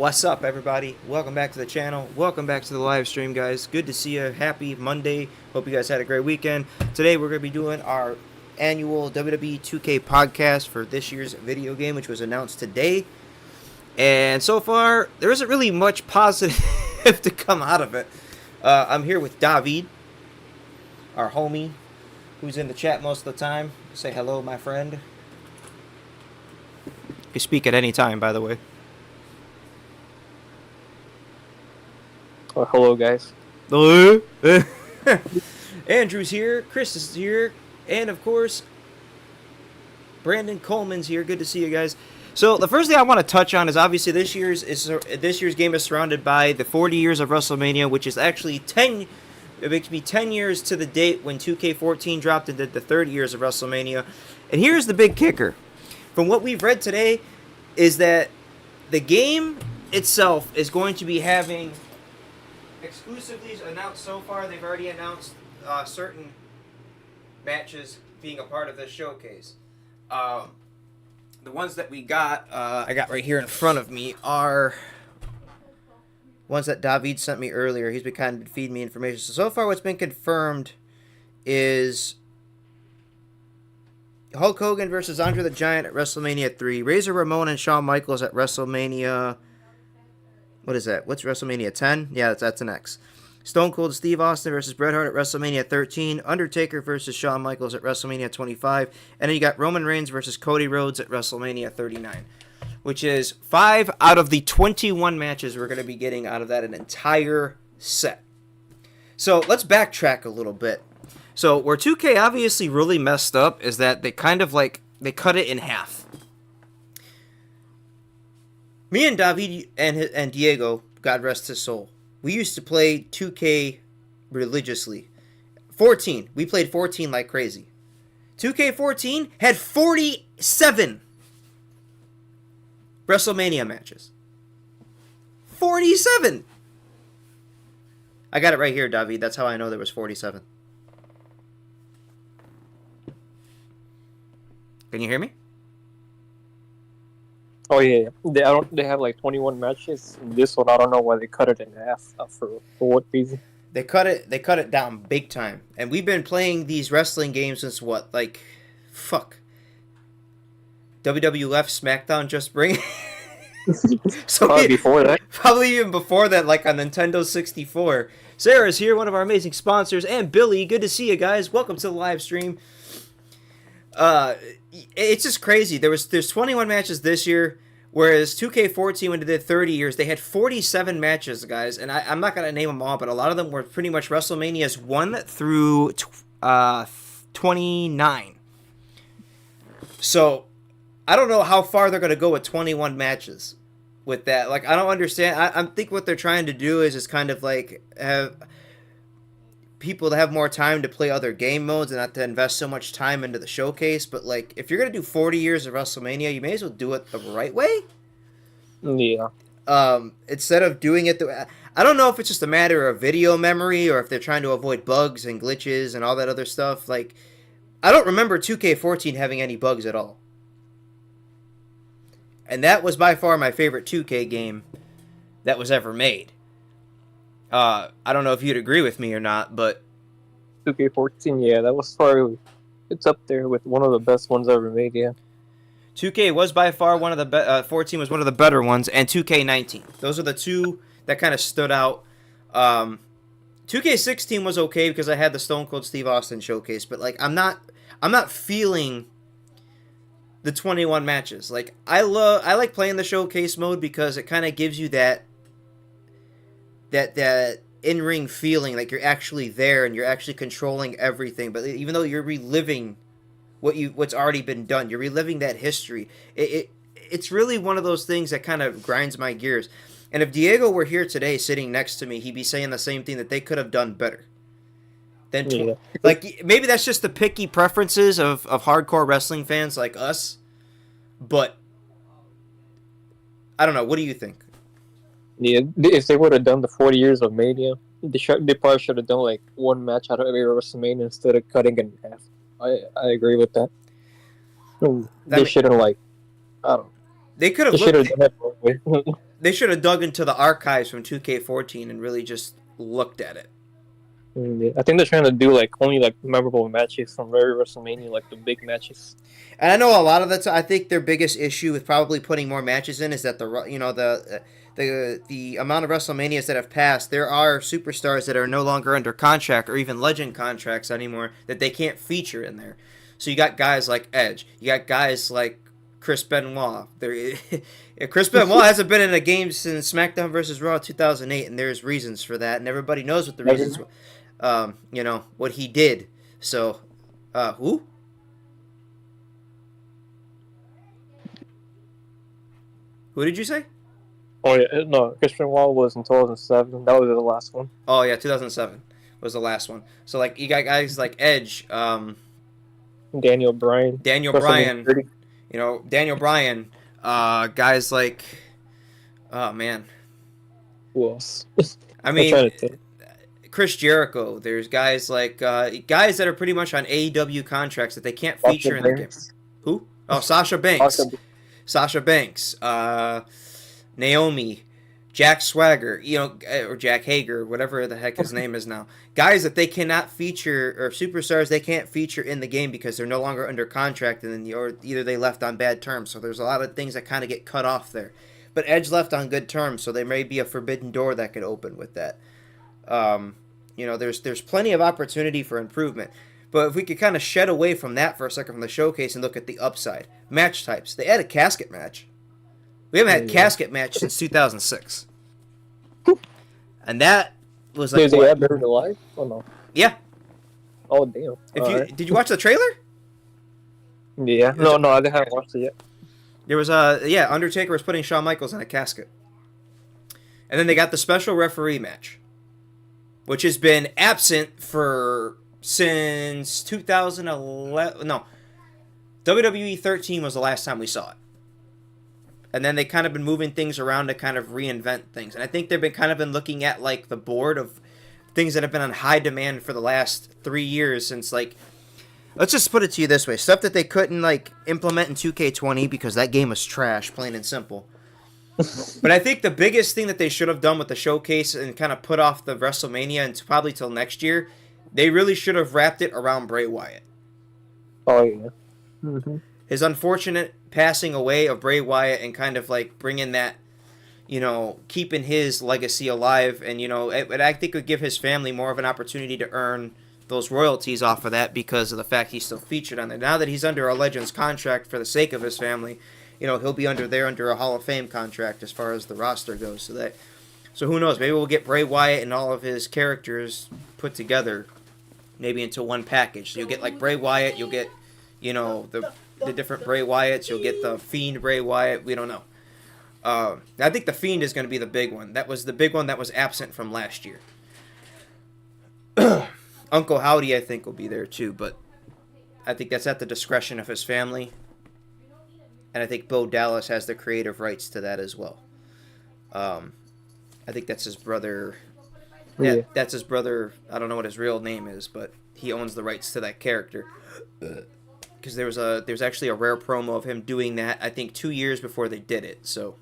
What's up, everybody? Welcome back to the channel. Welcome back to the live stream, guys. Good to see you. Happy Monday. Hope you guys had a great weekend. Today, we're going to be doing our annual WWE 2K podcast for this year's video game, which was announced today. And so far, there isn't really much positive to come out of it. I'm here with David, our homie, who's in the chat most of the time. Say hello, my friend. You can speak at any time, by the way. Oh, hello, guys. Andrew's here. Chris is here. And, of course, Brandon Coleman's here. Good to see you guys. So, the first thing I want to touch on is obviously this year's game is surrounded by the 40 years of WrestleMania, which is actually 10... It makes me 10 years to the date when 2K14 dropped into the 30 years of WrestleMania. And here's the big kicker. From what we've read today is that the game itself is going to be having... exclusively announced so far. They've already announced certain matches being a part of this showcase. The ones that we got, I got right here in front of me, are ones that David sent me earlier. He's been kind of feeding me information. So far what's been confirmed is Hulk Hogan versus Andre the Giant at WrestleMania 3. Razor Ramon and Shawn Michaels at WrestleMania... What is that? What's WrestleMania 10? Yeah, that's an X. Stone Cold Steve Austin versus Bret Hart at WrestleMania 13. Undertaker versus Shawn Michaels at WrestleMania 25. And then you got Roman Reigns versus Cody Rhodes at WrestleMania 39. Which is 5 out of the 21 matches we're going to be getting out of that an entire set. So let's backtrack a little bit. So where 2K obviously really messed up is that they kind of they cut it in half. Me and David and Diego, God rest his soul, we used to play 2K religiously. 14. We played 14 like crazy. 2K14 had 47 WrestleMania matches. 47! I got it right here, David. That's how I know there was 47. Can you hear me? Oh yeah, They have like 21 matches. In this one, I don't know why they cut it in half. For what reason? They cut it down big time. And we've been playing these wrestling games since what? Like, fuck. WWF SmackDown Just Bring. So probably before that. Probably even before that, like on Nintendo 64. Sarah's here, one of our amazing sponsors, and Billy. Good to see you guys. Welcome to the live stream. It's just crazy. There's 21 matches this year, whereas 2K14 when they did 30 years, they had 47 matches, guys. And I'm not gonna name them all, but a lot of them were pretty much WrestleManias 1 through 29. So I don't know how far they're gonna go with 21 matches with that. Like, I don't understand. I think what they're trying to do is just kind of like have people to have more time to play other game modes and not to invest so much time into the showcase. But like, if you're gonna do 40 years of WrestleMania, you may as well do it the right way. Yeah. Instead of doing it I don't know if it's just a matter of video memory or if they're trying to avoid bugs and glitches and all that other stuff. Like, I don't remember 2K14 having any bugs at all. And that was by far my favorite 2K game that was ever made. I don't know if you'd agree with me or not, but 2K14, yeah, that was probably, it's up there with one of the best ones ever made, yeah. 2K was by far one of the 14 was one of the better ones, and 2K19. Those are the two that kind of stood out. 2K16 was okay because I had the Stone Cold Steve Austin showcase, but like I'm not feeling the 21 matches. Like I like playing the showcase mode because it kind of gives you that in-ring feeling, like you're actually there and you're actually controlling everything. But even though you're reliving what's already been done, you're reliving that history. It's really one of those things that kind of grinds my gears. And if Diego were here today sitting next to me, he'd be saying the same thing, that they could have done better. Like, maybe that's just the picky preferences of hardcore wrestling fans like us. But I don't know. What do you think? Yeah, if they would have done the 40 years of Mania, they probably should have done like one match out of every WrestleMania instead of cutting it in half. I agree with that. They shouldn't, like, I don't know. They could have They should have looked. done that probably. They should have dug into the archives from 2K14 and really just looked at it. Yeah. I think they're trying to do like only like memorable matches from every WrestleMania, like the big matches. And I know a lot of the time, I think their biggest issue with probably putting more matches in is that the amount of WrestleManias that have passed, there are superstars that are no longer under contract or even legend contracts anymore that they can't feature in there. So you got guys like Edge, you got guys like Chris Benoit. Chris Benoit hasn't been in a game since SmackDown vs. Raw 2008, and there's reasons for that, and everybody knows what the reasons. What he did. So, who? Who did you say? Oh yeah, no, Christian Wall was in 2007. That was the last one. Oh yeah, 2007 was the last one. So like you got guys like Edge, Daniel Bryan. Daniel Bryan, guys like, oh man, Who else? I mean, Chris Jericho. There's guys like guys that are pretty much on AEW contracts that they can't feature in the game. Who? Oh, Sasha Banks. Sasha Banks, Naomi, Jack Swagger, or Jack Hager, whatever the heck his name is now. Guys that they cannot feature, or superstars they can't feature in the game because they're no longer under contract, and then or either they left on bad terms. So there's a lot of things that kind of get cut off there. But Edge left on good terms, so there may be a forbidden door that could open with that. There's plenty of opportunity for improvement. But if we could kind of shed away from that for a second from the showcase and look at the upside. Match types. They had a casket match. We haven't had a casket match since 2006. And that was like... Did they have Buried Alive? Oh, no. Yeah. Oh, damn. Did you watch the trailer? Yeah. No, I haven't watched it yet. There was Undertaker was putting Shawn Michaels in a casket. And then they got the special referee match, which has been absent since 2011. No, WWE 13 was the last time we saw it. And then they kind of been moving things around to kind of reinvent things. And I think they've been looking at like the board of things that have been on high demand for the last 3 years since like, let's just put it to you this way. Stuff that they couldn't like implement in 2K20 because that game was trash, plain and simple. But I think the biggest thing that they should have done with the showcase and kind of put off the WrestleMania and probably till next year, they really should have wrapped it around Bray Wyatt. Oh, yeah. Mm-hmm. His unfortunate passing away of Bray Wyatt and kind of like bringing that, keeping his legacy alive. And, I think it would give his family more of an opportunity to earn those royalties off of that because of the fact he's still featured on there. Now that he's under a Legends contract for the sake of his family, he'll be under a Hall of Fame contract as far as the roster goes. So who knows? Maybe we'll get Bray Wyatt and all of his characters put together, maybe into one package. So you'll get like Bray Wyatt, you'll get, the different Bray Wyatts, you'll get the Fiend Bray Wyatt. We don't know. I think the Fiend is going to be the big one. That was the big one that was absent from last year. Uncle Howdy, I think, will be there too, but I think that's at the discretion of his family. And I think Bo Dallas has the creative rights to that as well. I think that's his brother. Yeah, that's his brother. I don't know what his real name is, but he owns the rights to that character. Because there's actually a rare promo of him doing that, I think 2 years before they did it. So,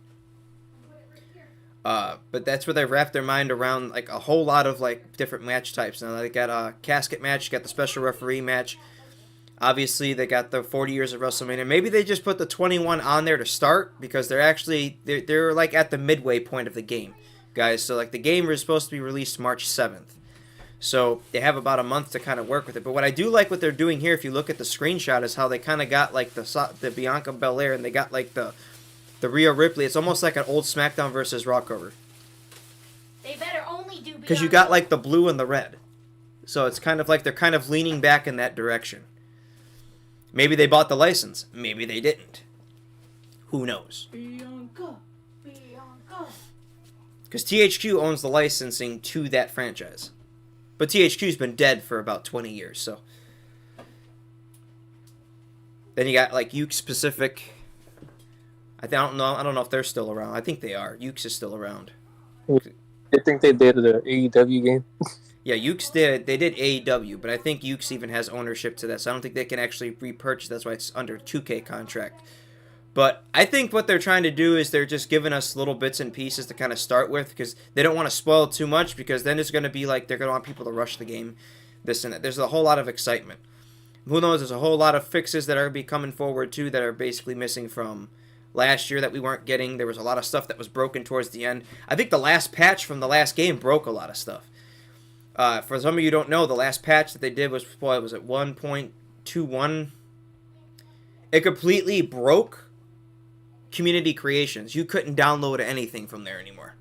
but that's where they wrapped their mind around like a whole lot of like different match types. Now they got a casket match, got the special referee match. Obviously, they got the 40 years of WrestleMania. Maybe they just put the 21 on there to start because they're like at the midway point of the game, guys. So like the game is supposed to be released March 7th. So they have about a month to kind of work with it. But what I do like what they're doing here, if you look at the screenshot, is how they kind of got like the Bianca Belair and they got like the Rhea Ripley. It's almost like an old SmackDown versus Raw cover. They better only do because you got like the blue and the red. So it's kind of like they're kind of leaning back in that direction. Maybe they bought the license. Maybe they didn't. Who knows? Bianca. Because THQ owns the licensing to that franchise. But THQ's been dead for about 20 years, so. Then you got like Yuke's Pacific. I don't know if they're still around. I think they are. Yuke's is still around. I think they did the AEW game. Yeah, Yuke's did AEW, but I think Yuke's even has ownership to that, so I don't think they can actually repurchase. That's why it's under 2K contract. But I think what they're trying to do is they're just giving us little bits and pieces to kind of start with, because they don't want to spoil too much, because then it's going to be like they're going to want people to rush the game, this and that. There's a whole lot of excitement. Who knows, there's a whole lot of fixes that are going to be coming forward too that are basically missing from last year that we weren't getting. There was a lot of stuff that was broken towards the end. I think the last patch from the last game broke a lot of stuff. For some of you who don't know, the last patch that they did was, what was it, 1.21? It completely broke community creations. You couldn't download anything from there anymore.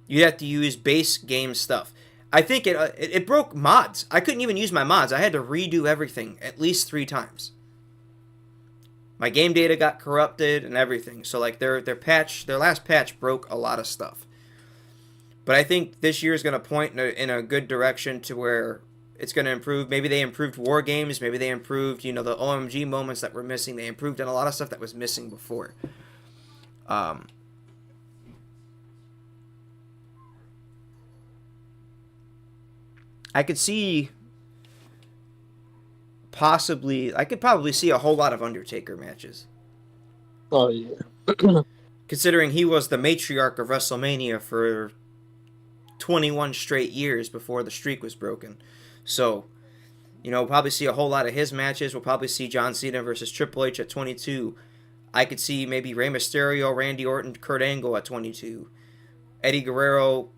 You'd have to use base game stuff. I think it broke mods. I couldn't even use my mods. I had to redo everything at least 3 times. My game data got corrupted and everything. So like their last patch broke a lot of stuff. But I think this year is going to point in a good direction to where it's going to improve. Maybe they improved war games. Maybe they improved, the OMG moments that were missing. They improved on a lot of stuff that was missing before. I could probably see a whole lot of Undertaker matches. Oh, yeah. Considering he was the matriarch of WrestleMania for 21 straight years before the streak was broken. So, we'll probably see a whole lot of his matches. We'll probably see John Cena versus Triple H at 22. I could see maybe Rey Mysterio, Randy Orton, Kurt Angle at 22. Eddie Guerrero,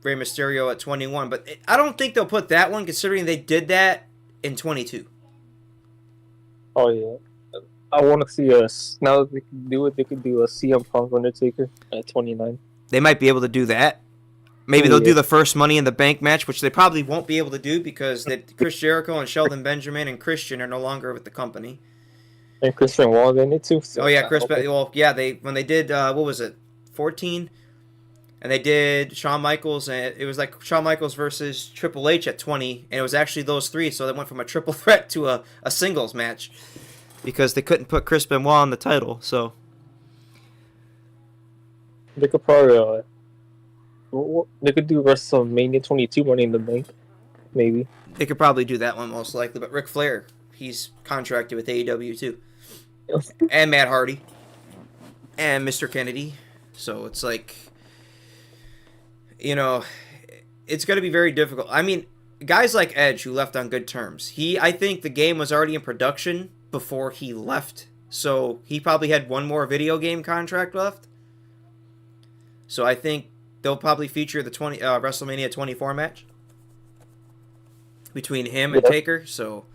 Rey Mysterio at 21. But I don't think they'll put that one, considering they did that in 22. Oh, yeah. I want to see now that they can do it, they could do a CM Punk Undertaker at 29. They might be able to do that. Maybe they'll do the first Money in the Bank match, which they probably won't be able to do because Chris Jericho and Sheldon Benjamin and Christian are no longer with the company. And Christian Wall in it too. So oh yeah, when they did what was it, 14, and they did Shawn Michaels, and it was like Shawn Michaels versus Triple H at 20, and it was actually those 3, so they went from a triple threat to a singles match because they couldn't put Chris Benoit on the title. So they could probably they could do WrestleMania 22 Money in the Bank, maybe. They could probably do that one most likely, but Ric Flair, he's contracted with AEW too, and Matt Hardy, and Mr. Kennedy. So it's like, it's going to be very difficult. I mean, guys like Edge, who left on good terms, I think the game was already in production before he left, so he probably had one more video game contract left. So I think they'll probably feature the WrestleMania 24 match between him and Taker. So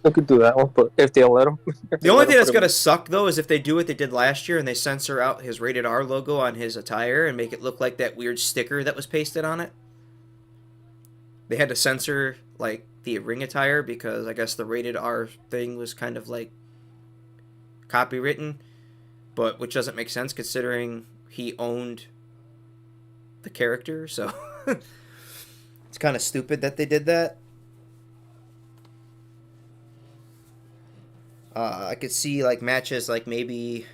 they could do that one, but if they let him. The only thing that's gonna suck though is if they do what they did last year and they censor out his rated R logo on his attire and make it look like that weird sticker that was pasted on it. They had to censor like the ring attire because I guess the rated R thing was kind of like copywritten, but which doesn't make sense considering he owned the character, so it's kind of stupid that they did that. I could see like matches like maybe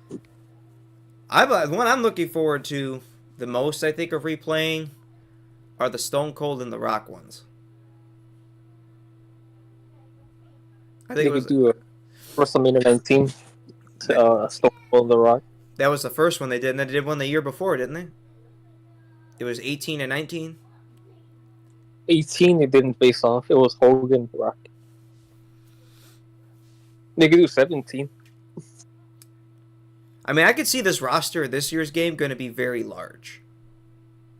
the one I'm looking forward to the most, I think, of replaying are the Stone Cold and the Rock ones. I think they could do a WrestleMania 19 Stone Cold and the Rock. That was the first one they did, and then they did one the year before, didn't they? It was 18 and 19. 18 they didn't face off. It was Hogan and Rock. They could do 17. I mean, I could see this roster this year's game going to be very large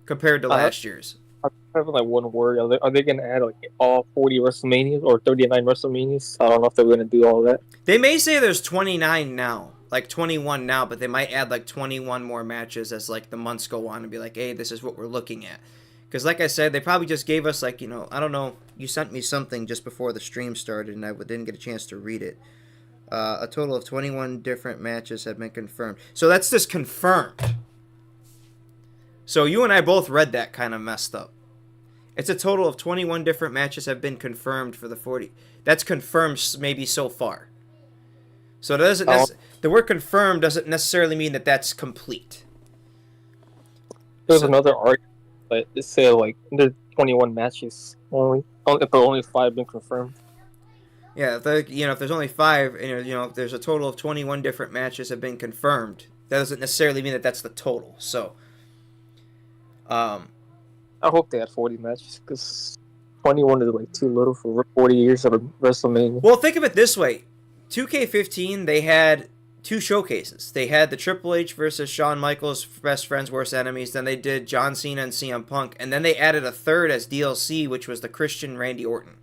compared to last year's. I'm having like one word. Are they going to add like all 40 WrestleManias or 39 WrestleManias? I don't know if they're going to do all that. They may say there's 29 now, like 21 now, but they might add like 21 more matches as like the months go on and be like, hey, this is what we're looking at. Because like I said, they probably just gave us like, I don't know, you sent me something just before the stream started and I didn't get a chance to read it. A total of 21 different matches have been confirmed. So that's just confirmed. So you and I both read that kind of messed up. It's a total of 21 different matches have been confirmed for the 40. That's confirmed maybe so far. So it doesn't the word confirmed doesn't necessarily mean that that's complete. There's another argument that it said like there's 21 matches only, but only 5 have been confirmed. Yeah, if there's only 5, and if there's a total of 21 different matches have been confirmed, that doesn't necessarily mean that that's the total. So, um, I hope they had 40 matches because 21 is like too little for 40 years of WrestleMania. well, think of it this way: 2K15, they had 2 showcases. They had the Triple H versus Shawn Michaels Best Friends Worst Enemies. Then they did John Cena and CM Punk, and then they added a third as DLC, which was the Christian Randy Orton,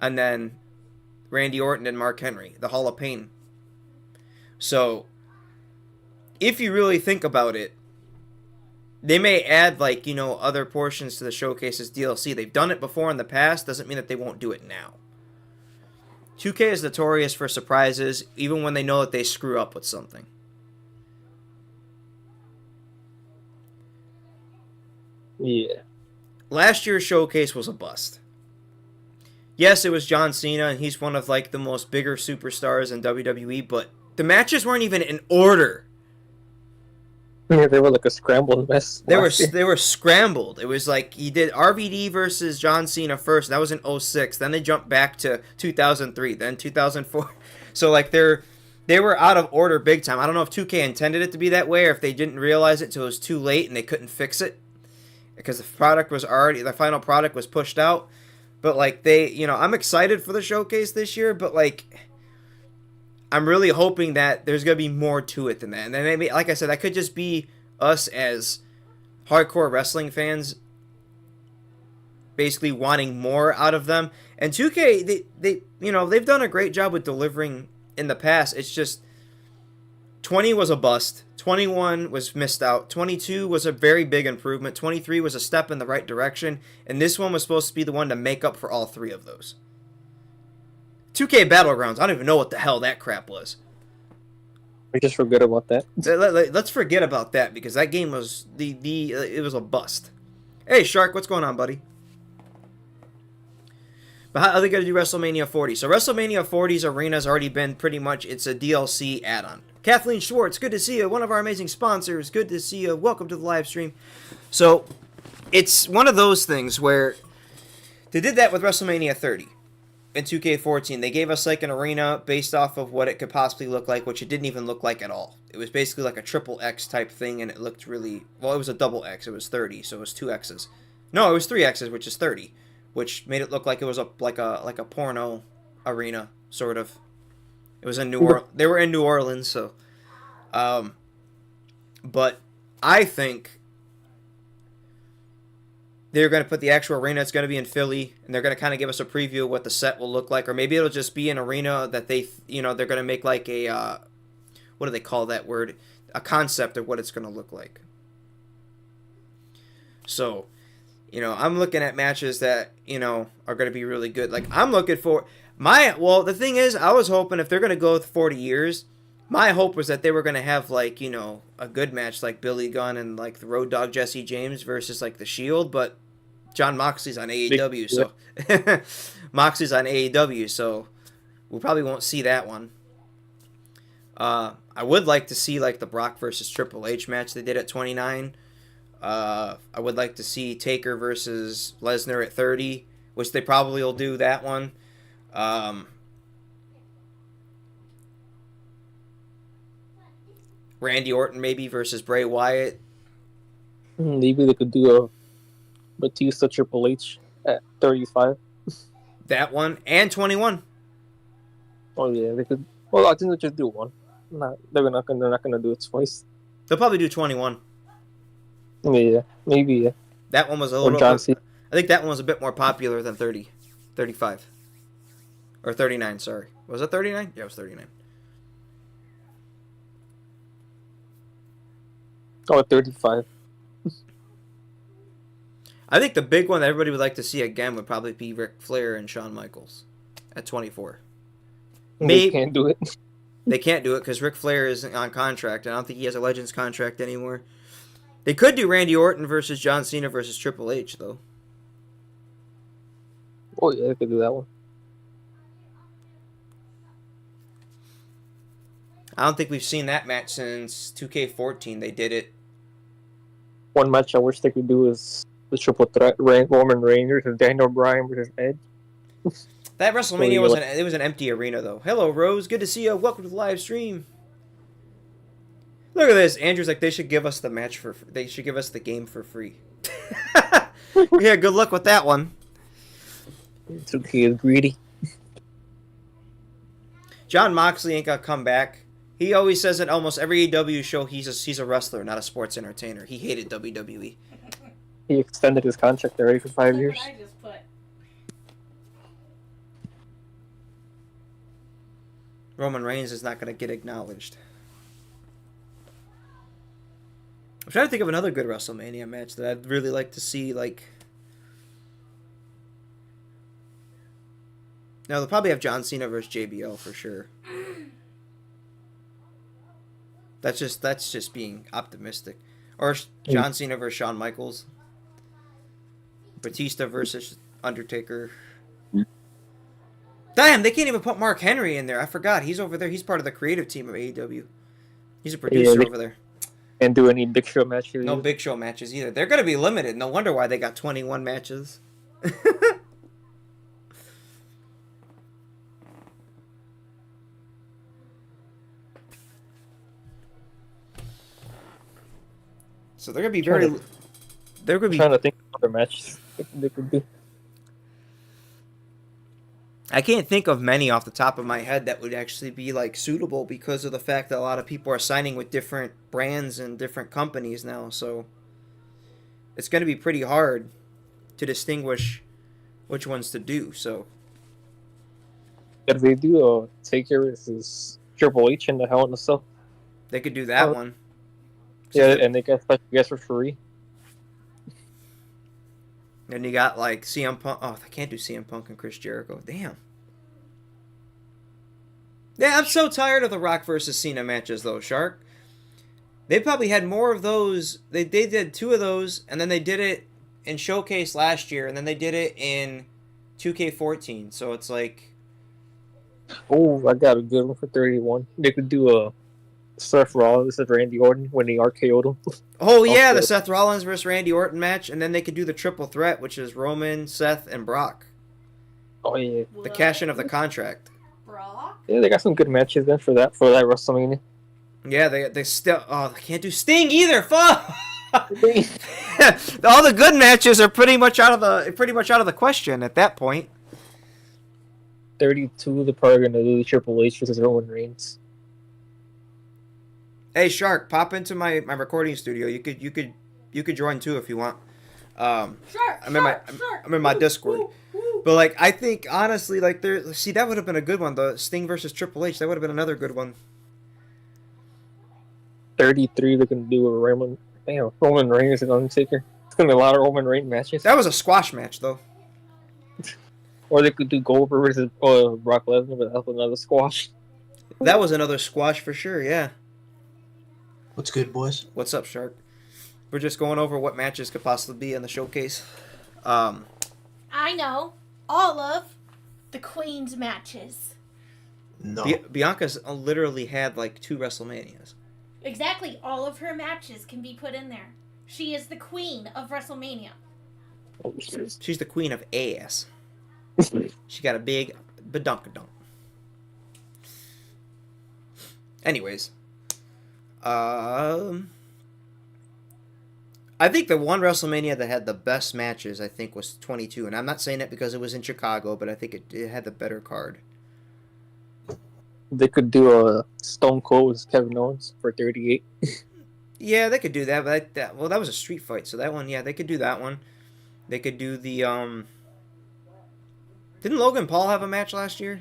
and then Randy Orton and Mark Henry, the Hall of Pain. So, if you really think about it, they may add other portions to the showcases DLC. They've done it before in the past, doesn't mean that they won't do it now. 2K is notorious for surprises, even when they know that they screw up with something. Yeah. Last year's showcase was a bust. Yes, it was John Cena, and he's one of the most bigger superstars in WWE, but the matches weren't even in order. Yeah, they were like a scrambled mess. They were scrambled. It was like he did RVD versus John Cena first. That was in 06. Then they jumped back to 2003. Then 2004. So they were out of order big time. I don't know if 2K intended it to be that way or if they didn't realize it till it was too late and they couldn't fix it because the final product was pushed out. But I'm excited for the showcase this year. But I'm really hoping that there's going to be more to it than that. And then maybe, like I said, that could just be us as hardcore wrestling fans basically wanting more out of them. And 2K, they've done a great job with delivering in the past. It's just 20 was a bust. 21 was missed out. 22 was a very big improvement. 23 was a step in the right direction. And this one was supposed to be the one to make up for all 3 of those. 2K Battlegrounds, I don't even know what the hell that crap was. We just forget about that. Let's forget about that because that game was it was a bust. Hey Shark, what's going on, buddy? But how are they going to do WrestleMania 40? So WrestleMania 40's arena's already been pretty much, it's a DLC add-on. Kathleen Schwartz, good to see you. One of our amazing sponsors, good to see you. Welcome to the live stream. So it's one of those things where they did that with WrestleMania 30. In 2K14, they gave us an arena based off of what it could possibly look like, which it didn't even look like at all. It was basically like a triple X type thing, and it looked really, well, it was a double X. It was 30, so it was 2 X's. No, it was 3 X's, which is 30, which made it look like it was like a porno arena, sort of. It was in New Orleans. They were in New Orleans, so. But I think they're going to put the actual arena. It's going to be in Philly, and they're going to kind of give us a preview of what the set will look like, or maybe it'll just be an arena that they're going to make like a, what do they call that word? A concept of what it's going to look like. So, I'm looking at matches that, are going to be really good. I'm looking for the thing is, I was hoping if they're going to go with 40 years, my hope was that they were going to have a good match like Billy Gunn and the Road Dogg Jesse James versus the Shield, but John Moxley's on AEW, so Moxley's on AEW, so we probably won't see that one. I would like to see the Brock versus Triple H match they did at 29. I would like to see Taker versus Lesnar at 30, which they probably will do that one. Randy Orton maybe versus Bray Wyatt. Maybe they could do a Batista Triple H at 35. That one and 21. Oh yeah, they could. Well, I think they just do one. They're not gonna do it twice. They'll probably do 21. Yeah, maybe. Yeah. That one was a little. I think that one was a bit more popular than 30, 35, or 39. Sorry, was it 39? Yeah, it was 39. Oh, 35. I think the big one that everybody would like to see again would probably be Ric Flair and Shawn Michaels at 24. They can't do it. They can't do it because Ric Flair is on contract. I don't think he has a Legends contract anymore. They could do Randy Orton versus John Cena versus Triple H, though. Oh, yeah, they could do that one. I don't think we've seen that match since 2K14. They did it. One match I wish they could do is the triple threat: Roman Reigns versus Daniel Bryan versus Edge. That WrestleMania So, was an empty arena though. Hello Rose, good to see you. Welcome to the live stream. Look at this. Andrew's like they should give us the match for. They should give us the game for free. Yeah, good luck with that one. So he is greedy. John Moxley ain't gonna come back. He always says in almost every AEW show he's a wrestler, not a sports entertainer. He hated WWE. He extended his contract already for 5 Look years. what I just put. Roman Reigns is not gonna get acknowledged. I'm trying to think of another good WrestleMania match that I'd really like to see. Like, no, they'll probably have John Cena versus JBL for sure. That's just being optimistic. Or John Cena versus Shawn Michaels. Batista versus Undertaker. Damn, they can't even put Mark Henry in there. I forgot. He's over there. He's part of the creative team of AEW. He's a producer over there. Can't do any Big Show matches. No Big Show matches either. They're going to be limited. No wonder why they got 21 matches. So they're going to be very... They're going to be... trying to think of other matches they could do. I can't think of many off the top of my head that would actually be like suitable because of the fact that a lot of people are signing with different brands and different companies now. So it's going to be pretty hard to distinguish which ones to do. So If they do a Taker versus Triple H in the Hell in a Cell, they could do that one. yeah, and they got special guests for free. Then you got like CM Punk. Oh, I can't do CM Punk and Chris Jericho. Damn. Yeah, I'm so tired of the Rock versus Cena matches though, Shark. They probably had more of those. They did 2 of those, and then they did it in Showcase last year, and then they did it in 2K14. So it's like, Oh, I got a good one for 31. They could do a Seth Rollins and Randy Orton when they RKO'd him. oh yeah, Okay. the Seth Rollins versus Randy Orton match, and then they could do the triple threat, which is Roman, Seth, and Brock. Oh yeah, The cash in of the contract. Brock? yeah, they got some good matches then for that WrestleMania. Yeah, they still. Oh, they can't do Sting either. Fuck. All the good matches are pretty much out of the question at that point. 32, they're probably gonna do Triple H versus Roman Reigns. Hey Shark, pop into my recording studio. You could join too if you want. Sure. I'm in my Discord. But like I think honestly, like that would have been a good one. The Sting versus Triple H, that would have been another good one. 33, they're gonna do a Roman Reigns and Undertaker. It's gonna be a lot of Roman Reigns matches. That was a squash match though. Or they could do Goldberg versus Brock Lesnar, but that's another squash. That was another squash for sure. Yeah. What's good, boys? What's up, Shark? We're just going over what matches could possibly be in the showcase. I know. All of the Queen's matches. No. Bianca's literally had like 2 WrestleManias. Exactly. All of her matches can be put in there. She is the queen of WrestleMania. She's the queen of ass. She got a big badunkadunk. Anyways. I think the one WrestleMania that had the best matches, I think, was 22. And I'm not saying it because it was in Chicago, but I think it had the better card. They could do a Stone Cold with Kevin Owens for 38. Yeah, they could do that, but that was a street fight, so that one, yeah, they could do that one. They could do the, Didn't Logan Paul have a match last year?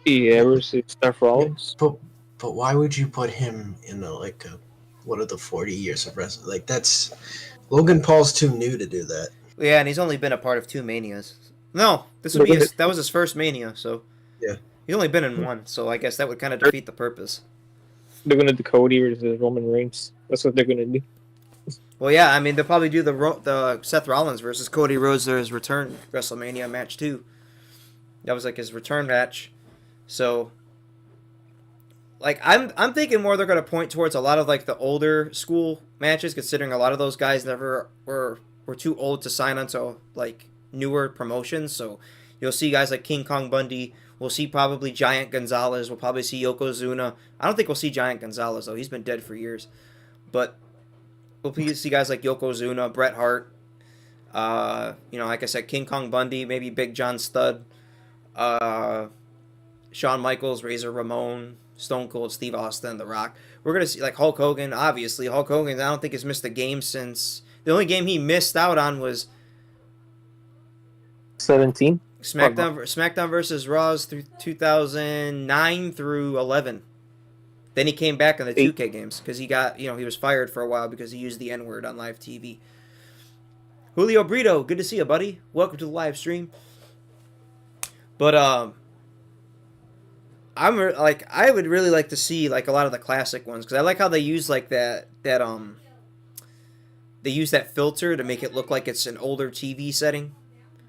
Yeah, versus Seth Rollins. But why would you put him in what are the 40 years of wrestling? Like that's Logan Paul's too new to do that. Yeah, and he's only been a part of 2 Manias. No, that was his first Mania, so Yeah. he's only been in 1, so I guess that would kind of defeat the purpose. They're gonna do Cody versus Roman Reigns. That's what they're gonna do. Well, yeah, I mean they'll probably do the Seth Rollins versus Cody Rhodes his return WrestleMania match too. That was like his return match, so. Like I'm thinking more they're gonna point towards a lot of like the older school matches, considering a lot of those guys never were too old to sign onto like newer promotions. So You'll see guys like King Kong Bundy. We'll see probably Giant Gonzalez. We'll probably see Yokozuna. I don't think we'll see Giant Gonzalez, though. He's been dead for years. But we'll see guys like Yokozuna, Bret Hart. Like I said, King Kong Bundy, maybe Big John Studd. Shawn Michaels, Razor Ramon, Stone Cold, Steve Austin, The Rock. We're going to see, like, Hulk Hogan. Obviously, Hulk Hogan, I don't think has missed a game since... The only game he missed out on was... 17? SmackDown versus Raw's through 2009 through 11. Then he came back in the 2K games because he got, he was fired for a while because he used the N-word on live TV. Julio Brito, good to see you, buddy. Welcome to the live stream. But I would really like to see like a lot of the classic ones because I like how they use like they use that filter to make it look like it's an older TV setting.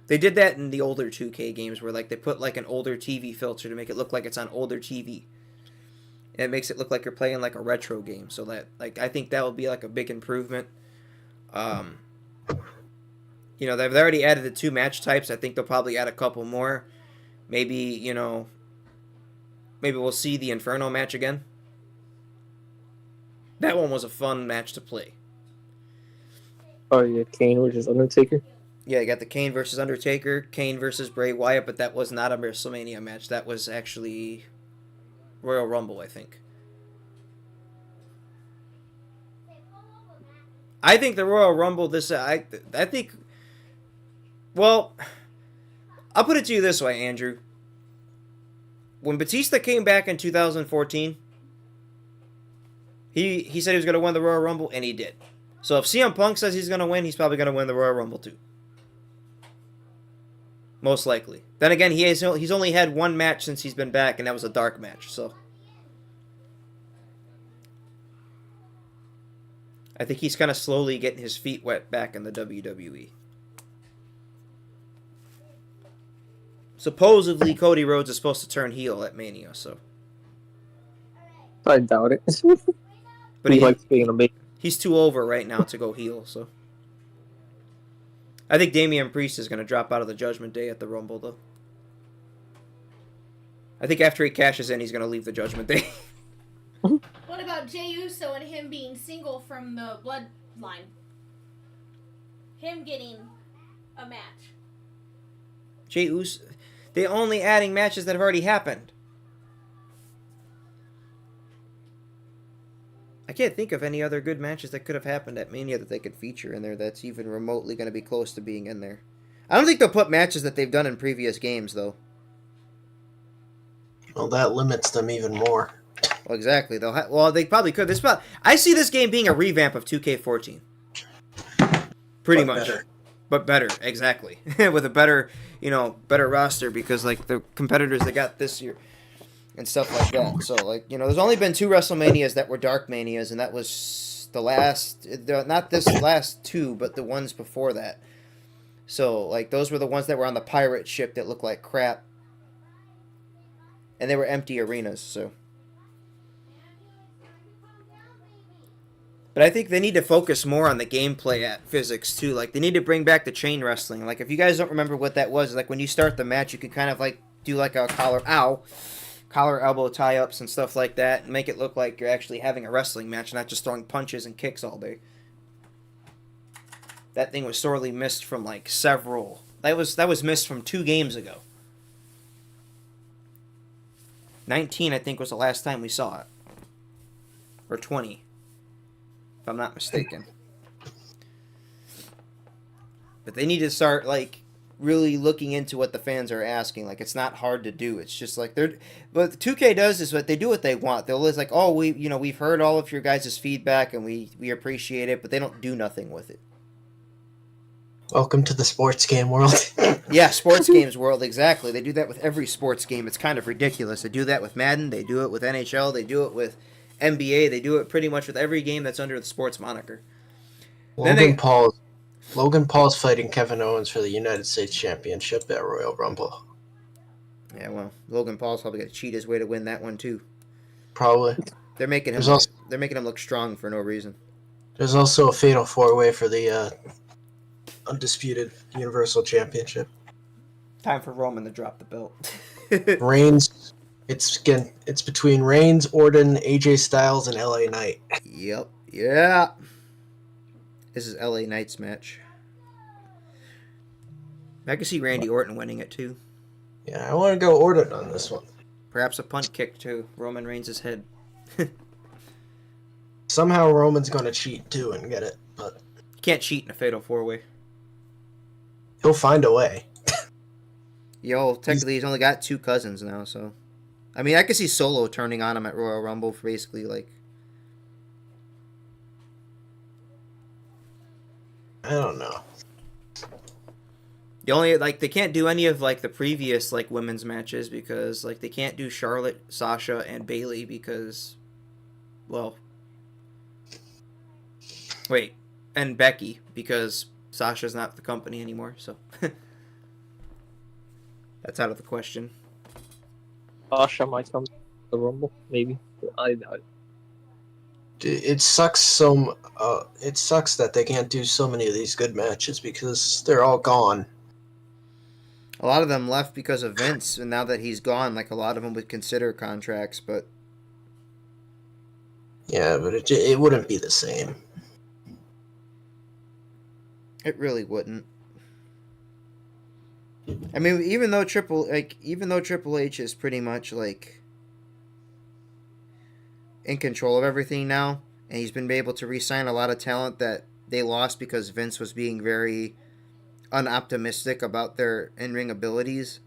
They did that in the older 2K games where like they put like an older TV filter to make it look like it's on older TV. And it makes it look like you're playing like a retro game. So that like I think that would be like a big improvement. They've already added the 2 match types. I think they'll probably add a couple more. Maybe we'll see the Inferno match again. That one was a fun match to play. Oh yeah, Kane versus Undertaker. Yeah, you got the Kane versus Undertaker, Kane versus Bray Wyatt, but that was not a WrestleMania match. That was actually Royal Rumble, I think. I think the Royal Rumble, I think... Well, I'll put it to you this way, Andrew. When Batista came back in 2014, he said he was going to win the Royal Rumble, and he did. So if CM Punk says he's going to win, he's probably going to win the Royal Rumble too. Most likely. Then again, he's only had 1 match since he's been back, and that was a dark match. So I think he's kind of slowly getting his feet wet back in the WWE. Supposedly, Cody Rhodes is supposed to turn heel at Mania, so. I doubt it. But he likes being a big. He's too over right now to go heel, so. I think Damian Priest is going to drop out of the Judgment Day at the Rumble, though. I think after he cashes in, he's going to leave the Judgment Day. What about Jey Uso and him being single from the bloodline? Him getting a match. Jey Uso... They're only adding matches that have already happened. I can't think of any other good matches that could have happened at Mania that they could feature in there that's even remotely going to be close to being in there. I don't think they'll put matches that they've done in previous games, though. Well, that limits them even more. Well, exactly. They probably could. I see this game being a revamp of 2K14. Pretty much. Better. But better, exactly. With a better roster because like the competitors they got this year and stuff like that. So like, there's only been 2 WrestleManias that were Dark Manias, and that was not this last 2, but the ones before that. So like those were the ones that were on the pirate ship that looked like crap. And they were empty arenas, so. But I think they need to focus more on the gameplay physics, too. Like, they need to bring back the chain wrestling. Like, if you guys don't remember what that was, like, when you start the match, you can kind of, like, do, like, a collar elbow tie-ups and stuff like that, and make it look like you're actually having a wrestling match, not just throwing punches and kicks all day. That thing was sorely missed from, like, several... That was missed from 2 games ago. 19, I think, was the last time we saw it. Or 20. If I'm not mistaken. But they need to start, like, really looking into what the fans are asking. Like, it's not hard to do. It's just, like, But 2K does is what they do what they want. They'll just, like, oh, we've heard all of your guys' feedback, and we appreciate it, but they don't do nothing with it. Welcome to the sports game world. Yeah, sports games world, exactly. They do that with every sports game. It's kind of ridiculous. They do that with Madden. They do it with NHL. They do it with NBA. They do it pretty much with every game that's under the sports moniker. Logan Paul's fighting Kevin Owens for the United States Championship at Royal Rumble. Yeah, well, Logan Paul's probably going to cheat his way to win that one too. Probably. They're making him look strong for no reason. There's also a fatal 4-way for the undisputed Universal Championship. Time for Roman to drop the belt. Reigns. It's between Reigns, Orton, AJ Styles, and LA Knight. Yep. Yeah. This is LA Knight's match. I can see Randy Orton winning it too. Yeah, I want to go Orton on this one. Perhaps a punt kick too. Roman Reigns' head. Somehow Roman's going to cheat too and get it, but You can't cheat in a fatal 4-way. he'll find a way. Yo, technically he's only got 2 cousins now, so. I mean, I could see Solo turning on him at Royal Rumble for basically like. I don't know. The only like they can't do any of like the previous like women's matches because like they can't do Charlotte, Sasha, and Bailey because, well, wait, and Becky because Sasha's not the company anymore, so that's out of the question. Sasha might come to the Rumble, maybe. I doubt it. It sucks it sucks that they can't do so many of these good matches because they're all gone. A lot of them left because of Vince, and now that he's gone, like a lot of them would consider contracts, but Yeah, but it wouldn't be the same. it really wouldn't. I mean, even though Triple H is pretty much like in control of everything now, and he's been able to re-sign a lot of talent that they lost because Vince was being very unoptimistic about their in-ring abilities,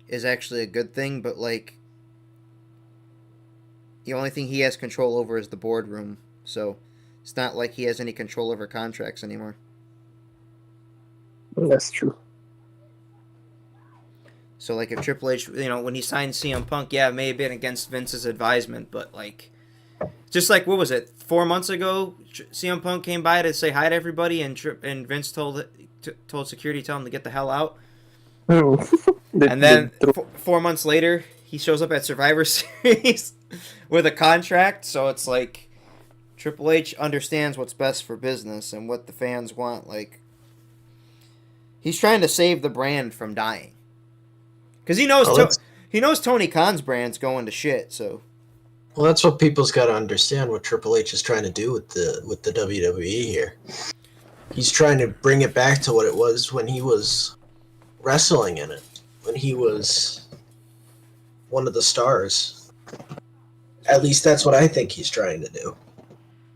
is actually a good thing, but like the only thing he has control over is the boardroom, so it's not like he has any control over contracts anymore. That's true. So, like, if Triple H, when he signed CM Punk, yeah, it may have been against Vince's advisement, but, like, just like, what was it, 4 months ago, CM Punk came by to say hi to everybody, and Vince told security, tell him to get the hell out. And then 4 months later, he shows up at Survivor Series with a contract, so it's like, Triple H understands what's best for business and what the fans want, like, he's trying to save the brand from dying. Because he knows Tony Khan's brand's going to shit, so. Well, that's what people's got to understand. What Triple H is trying to do with the WWE here. He's trying to bring it back to what it was when he was wrestling in it, when he was one of the stars. At least that's what I think he's trying to do.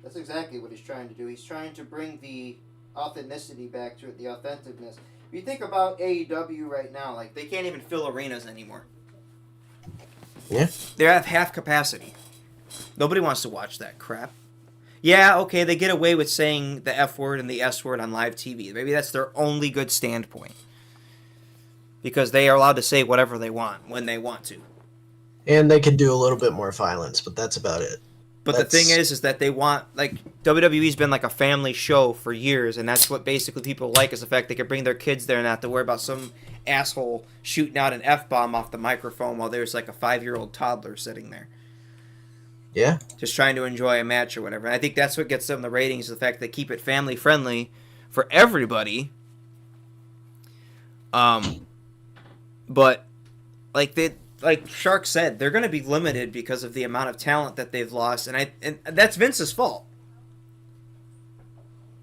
That's exactly what he's trying to do. He's trying to bring the authenticity back to it, the authenticness. If you think about AEW right now, like, they can't even fill arenas anymore. Yeah. They have half capacity. Nobody wants to watch that crap. Yeah, okay, they get away with saying the F word and the S word on live TV. Maybe that's their only good standpoint. Because they are allowed to say whatever they want when they want to. And they can do a little bit more violence, but that's about it. But the thing is that they want, like, WWE's been like a family show for years, and that's what basically people like is the fact they can bring their kids there and not have to worry about some asshole shooting out an F-bomb off the microphone while there's like a 5-year-old toddler sitting there. Yeah. Just trying to enjoy a match or whatever. And I think that's what gets them the ratings, the fact they keep it family friendly for everybody. But like Shark said, they're going to be limited because of the amount of talent that they've lost, and that's Vince's fault.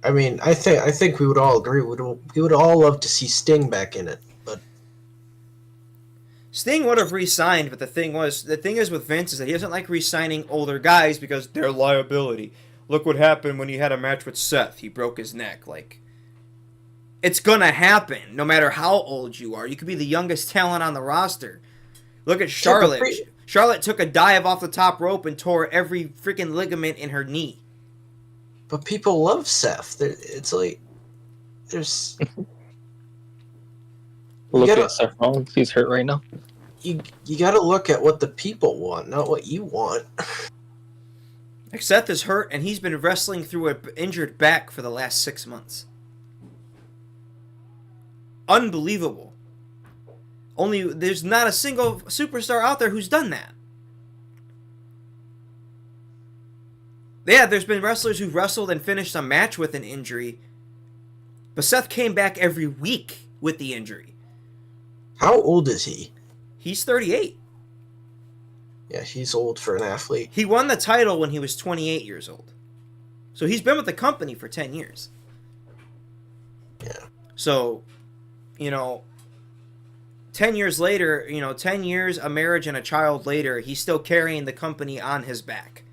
I mean, I think we would all agree. We would all love to see Sting back in it, but Sting would have re-signed, but the thing is with Vince is that he doesn't like re-signing older guys because they're liability. Look what happened when he had a match with Seth. He broke his neck. Like, it's gonna happen no matter how old you are. You could be the youngest talent on the roster. Look at Charlotte. Charlotte took a dive off the top rope and tore every freaking ligament in her knee. But people love Seth. It's like there's. Look at Seth Rollins. He's hurt right now. You got to look at what the people want, not what you want. Like, Seth is hurt, and he's been wrestling through an injured back for the last 6 months. Unbelievable. There's not a single superstar out there who's done that. Yeah, there's been wrestlers who've wrestled and finished a match with an injury, but Seth came back every week with the injury. How old is he? He's 38. Yeah, he's old for an athlete. He won the title when he was 28 years old. So he's been with the company for 10 years. Yeah. So, 10 years later, 10 years, a marriage, and a child later, he's still carrying the company on his back.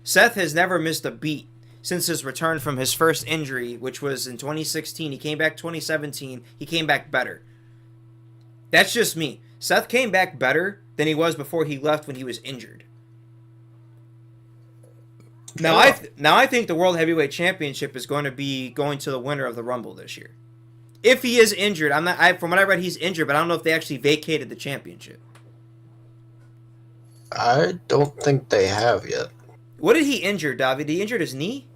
Seth has never missed a beat since his return from his first injury, which was in 2016. He came back 2017. He came back better. That's just me. Seth came back better than he was before he left when he was injured. Now I think the World Heavyweight Championship is going to be going to the winner of the Rumble this year. If he is injured, from what I read, he's injured, but I don't know if they actually vacated the championship. I don't think they have yet. What did he injure, David? He injured his knee?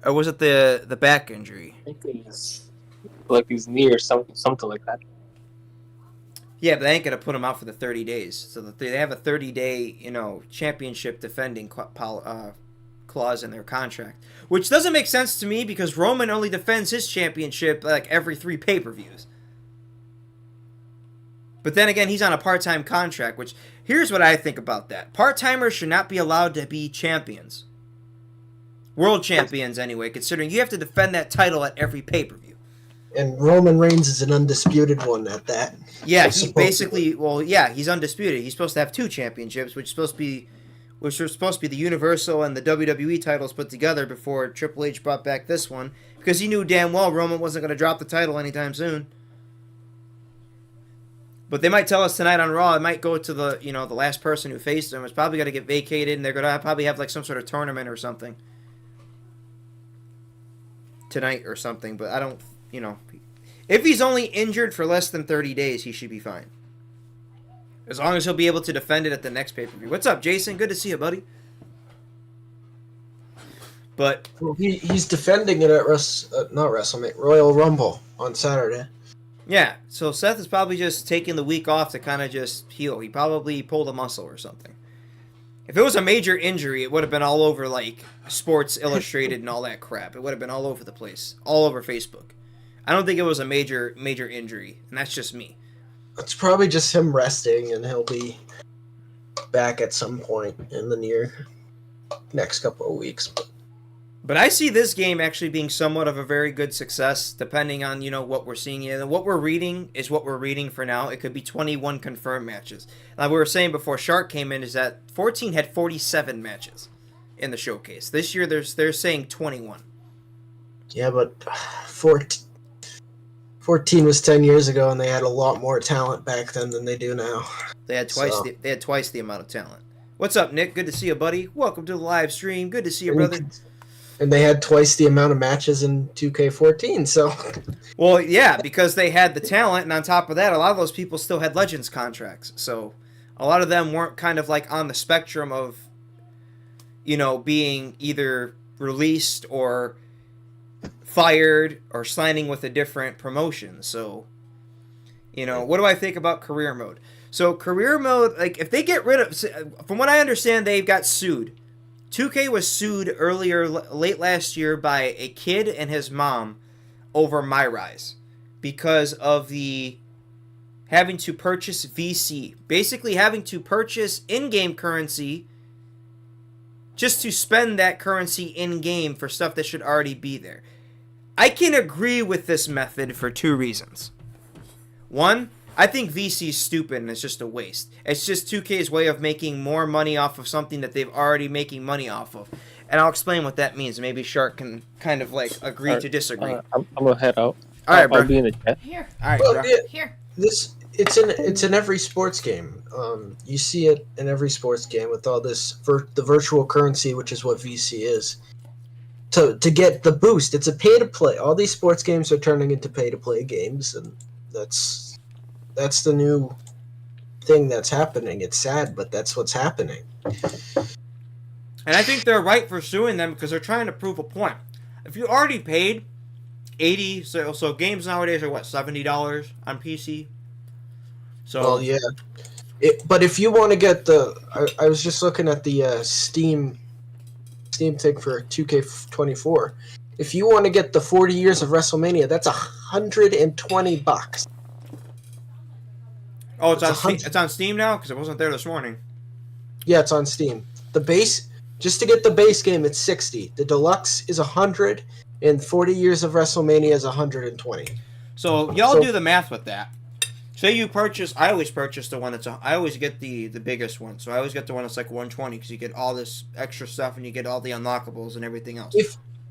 Or was it the back injury? I think it was like his knee or something like that. Yeah, but they ain't going to put him out for the 30 days. So they have a 30-day, championship defending clause in their contract. Which doesn't make sense to me because Roman only defends his championship like every 3 pay-per-views. But then again, he's on a part-time contract, which, here's what I think about that. Part-timers should not be allowed to be champions. World champions, anyway, considering you have to defend that title at every pay-per-view. And Roman Reigns is an undisputed one at that. Yeah, he basically, he's undisputed. He's supposed to have 2 championships, which are supposed to be the Universal and the WWE titles put together before Triple H brought back this one, because he knew damn well Roman wasn't going to drop the title anytime soon. But they might tell us tonight on Raw, it might go to the last person who faced him. It's probably going to get vacated, and they're going to probably have like some sort of tournament or something tonight or something. But I don't, if he's only injured for less than 30 days, he should be fine. As long as he'll be able to defend it at the next pay-per-view. What's up, Jason? Good to see you, buddy. But he's defending it at Royal Rumble on Saturday. yeah, so Seth is probably just taking the week off to kind of just heal. He probably pulled a muscle or something. If it was a major injury, it would have been all over like Sports Illustrated and all that crap. It would have been all over the place, all over Facebook. I don't think it was a major injury, and that's just me. It's probably just him resting, and he'll be back at some point in the next couple of weeks. But I see this game actually being somewhat of a very good success, depending on what we're seeing. And what we're reading is what we're reading for now. It could be 21 confirmed matches. Like we were saying before Shark came in, is that 14 had 47 matches in the showcase. This year they're saying 21. Yeah, but 14 was 10 years ago, and they had a lot more talent back then than they do now. They had twice the amount of talent. What's up, Nick? Good to see you, buddy. Welcome to the live stream. Good to see you, brother. And they had twice the amount of matches in 2K14, so... Well, yeah, because they had the talent, and on top of that, a lot of those people still had Legends contracts. So a lot of them weren't kind of like on the spectrum of, being either released or fired or signing with a different promotion. So, what do I think about career mode? So career mode, like if they get rid of, from what I understand, they got sued. 2K was sued late last year by a kid and his mom over MyRise because of the having to purchase VC. Basically having to purchase in-game currency just to spend that currency in-game for stuff that should already be there. I can agree with this method for 2 reasons. One, I think VC is stupid and it's just a waste. It's just 2K's way of making more money off of something that they've already making money off of. And I'll explain what that means. Maybe Shark can kind of like agree to disagree. I'm gonna head out. All right, bro. I'll be in the chat. Here. All right, Well, bro. yeah, Here. it's in every sports game. You see it in every sports game with all this the virtual currency, which is what VC is. To get the boost, it's a pay to play. All these sports games are turning into pay to play games, and that's the new thing that's happening. It's sad, but that's what's happening. And I think they're right for suing them because they're trying to prove a point. If you already paid $80, so games nowadays are what, $70 on PC? So Well, yeah. But if you want to get I was just looking at the Steam thing for 2K24. If you want to get the 40 years of WrestleMania, that's $120. Oh, it's It's on Steam. 100. It's on Steam now because it wasn't there this morning. Yeah, it's on Steam. The base, just to get the base game, it's 60. The deluxe is 100, and 40 years of WrestleMania is 120. So y'all So- do the math with that. Say you purchase. I always purchase the one that's. I always get the biggest one. So I always get the one that's like 120 because you get all this extra stuff and you get all the unlockables and everything else.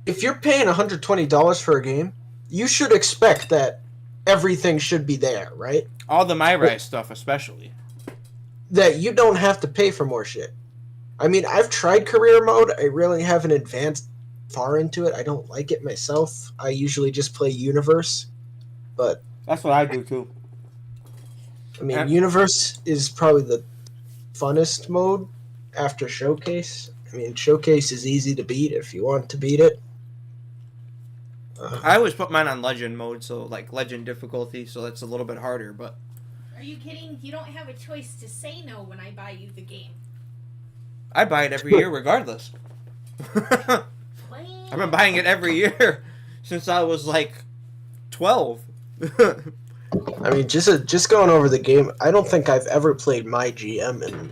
If you're paying $120 for a game, you should expect that everything should be there, right? All the MyRise stuff, especially. That you don't have to pay for more shit. I mean, I've tried career mode. I really haven't advanced far into it. I don't like it myself. I usually just play Universe. But, That's what I do too. I mean, Yeah. Universe is probably the funnest mode after Showcase. I mean, Showcase is easy to beat if you want to beat it. I always put mine on Legend mode, so like Legend difficulty, so that's a little bit harder. But Are you kidding? You don't have a choice to say no when I buy you the game. I buy it every year regardless. I've been buying it every year since I was like 12. I mean, just going over the game, I don't think I've ever played my GM in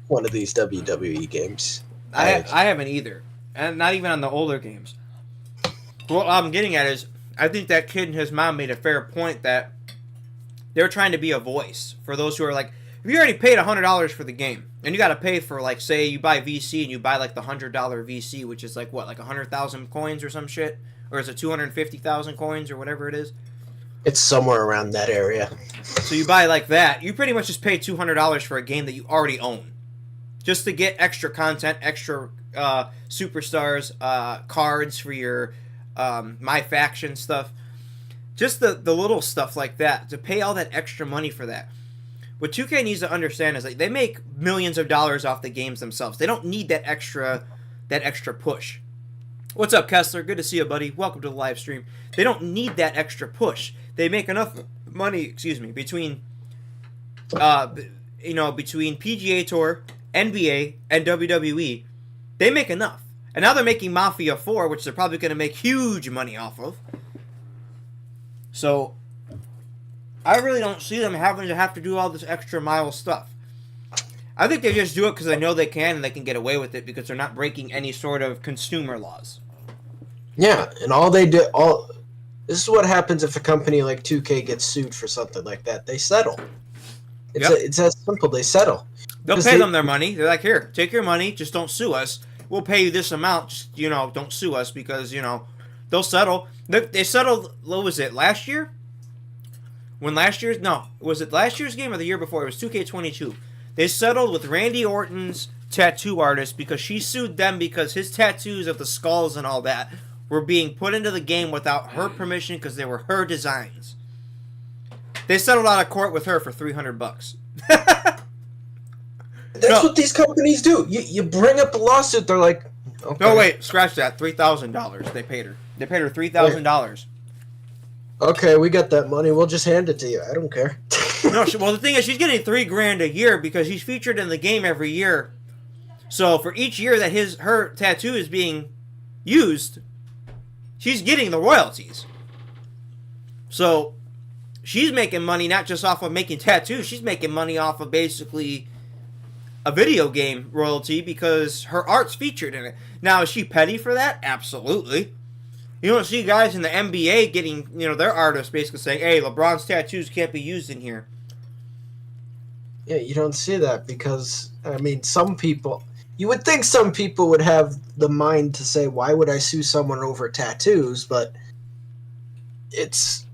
one of these WWE games. I haven't either, and not even on the older games. What I'm getting at is, I think that kid and his mom made a fair point that they're trying to be a voice for those who are like, if you already paid $100 for the game, and you got to pay for like, say you buy VC and you buy like the $100 VC, which is like what, like 100,000 coins or some shit, or is it 250,000 coins or whatever it is? It's somewhere around that area. So you buy like that, you pretty much just pay $200 for a game that you already own, just to get extra content, extra superstars, cards for your My Faction stuff, just the little stuff like that. To pay all that extra money for that, what 2K needs to understand is like they make millions of dollars off the games themselves. They don't need that extra push. What's up, Kessler? Good to see you, buddy. Welcome to the live stream. They don't need that extra push. They make enough money, between between PGA Tour, NBA, and WWE. They make enough. And now they're making Mafia 4, which they're probably going to make huge money off of. So, I really don't see them having to do all this extra mile stuff. I think they just do it because they know they can and they can get away with it because they're not breaking any sort of consumer laws. Yeah, and this is what happens if a company like 2K gets sued for something like that. They settle. It's as simple. They settle. They'll pay them their money. They're like, here, take your money. Just don't sue us. We'll pay you this amount. Just, don't sue us because, they'll settle. They settled, what was it, last year? Was it last year's game or the year before? It was 2K22. They settled with Randy Orton's tattoo artist because she sued them because his tattoos of the skulls and all that were being put into the game without her permission because they were her designs. They settled out of court with her for $300. That's what these companies do. You bring up a lawsuit, they're like, okay. No, wait, scratch that. $3,000 they paid her. They paid her $3,000. Okay, we got that money. We'll just hand it to you. I don't care. No, well, the thing is, she's getting $3,000 a year because he's featured in the game every year. So for each year that her tattoo is being used, she's getting the royalties. So she's making money not just off of making tattoos. She's making money off of basically a video game royalty because her art's featured in it. Now, is she petty for that? Absolutely. You don't see guys in the NBA getting, their artists basically saying, hey, LeBron's tattoos can't be used in here. Yeah, you don't see that because, I mean, some people... You would think some people would have the mind to say, why would I sue someone over tattoos? But it's...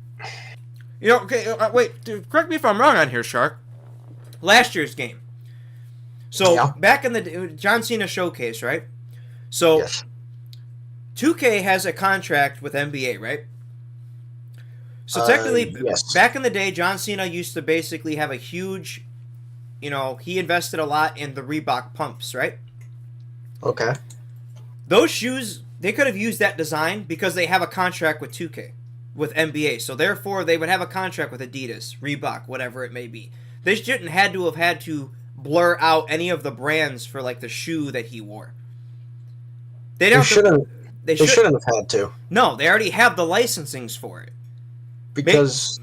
Okay, wait, dude, correct me if I'm wrong on here, Shark. Last year's game. So, Yeah. back in the John Cena showcase, right? So, Yes. 2K has a contract with NBA, right? So, technically, yes. back in the day, John Cena used to basically have a huge, he invested a lot in the Reebok pumps, right? Okay. Those shoes, they could have used that design because they have a contract with 2K, with NBA. So, therefore, they would have a contract with Adidas, Reebok, whatever it may be. They shouldn't have had to blur out any of the brands for, like, the shoe that he wore. They shouldn't. They They should. shouldn't have had to, No, they already have the licensings for it. because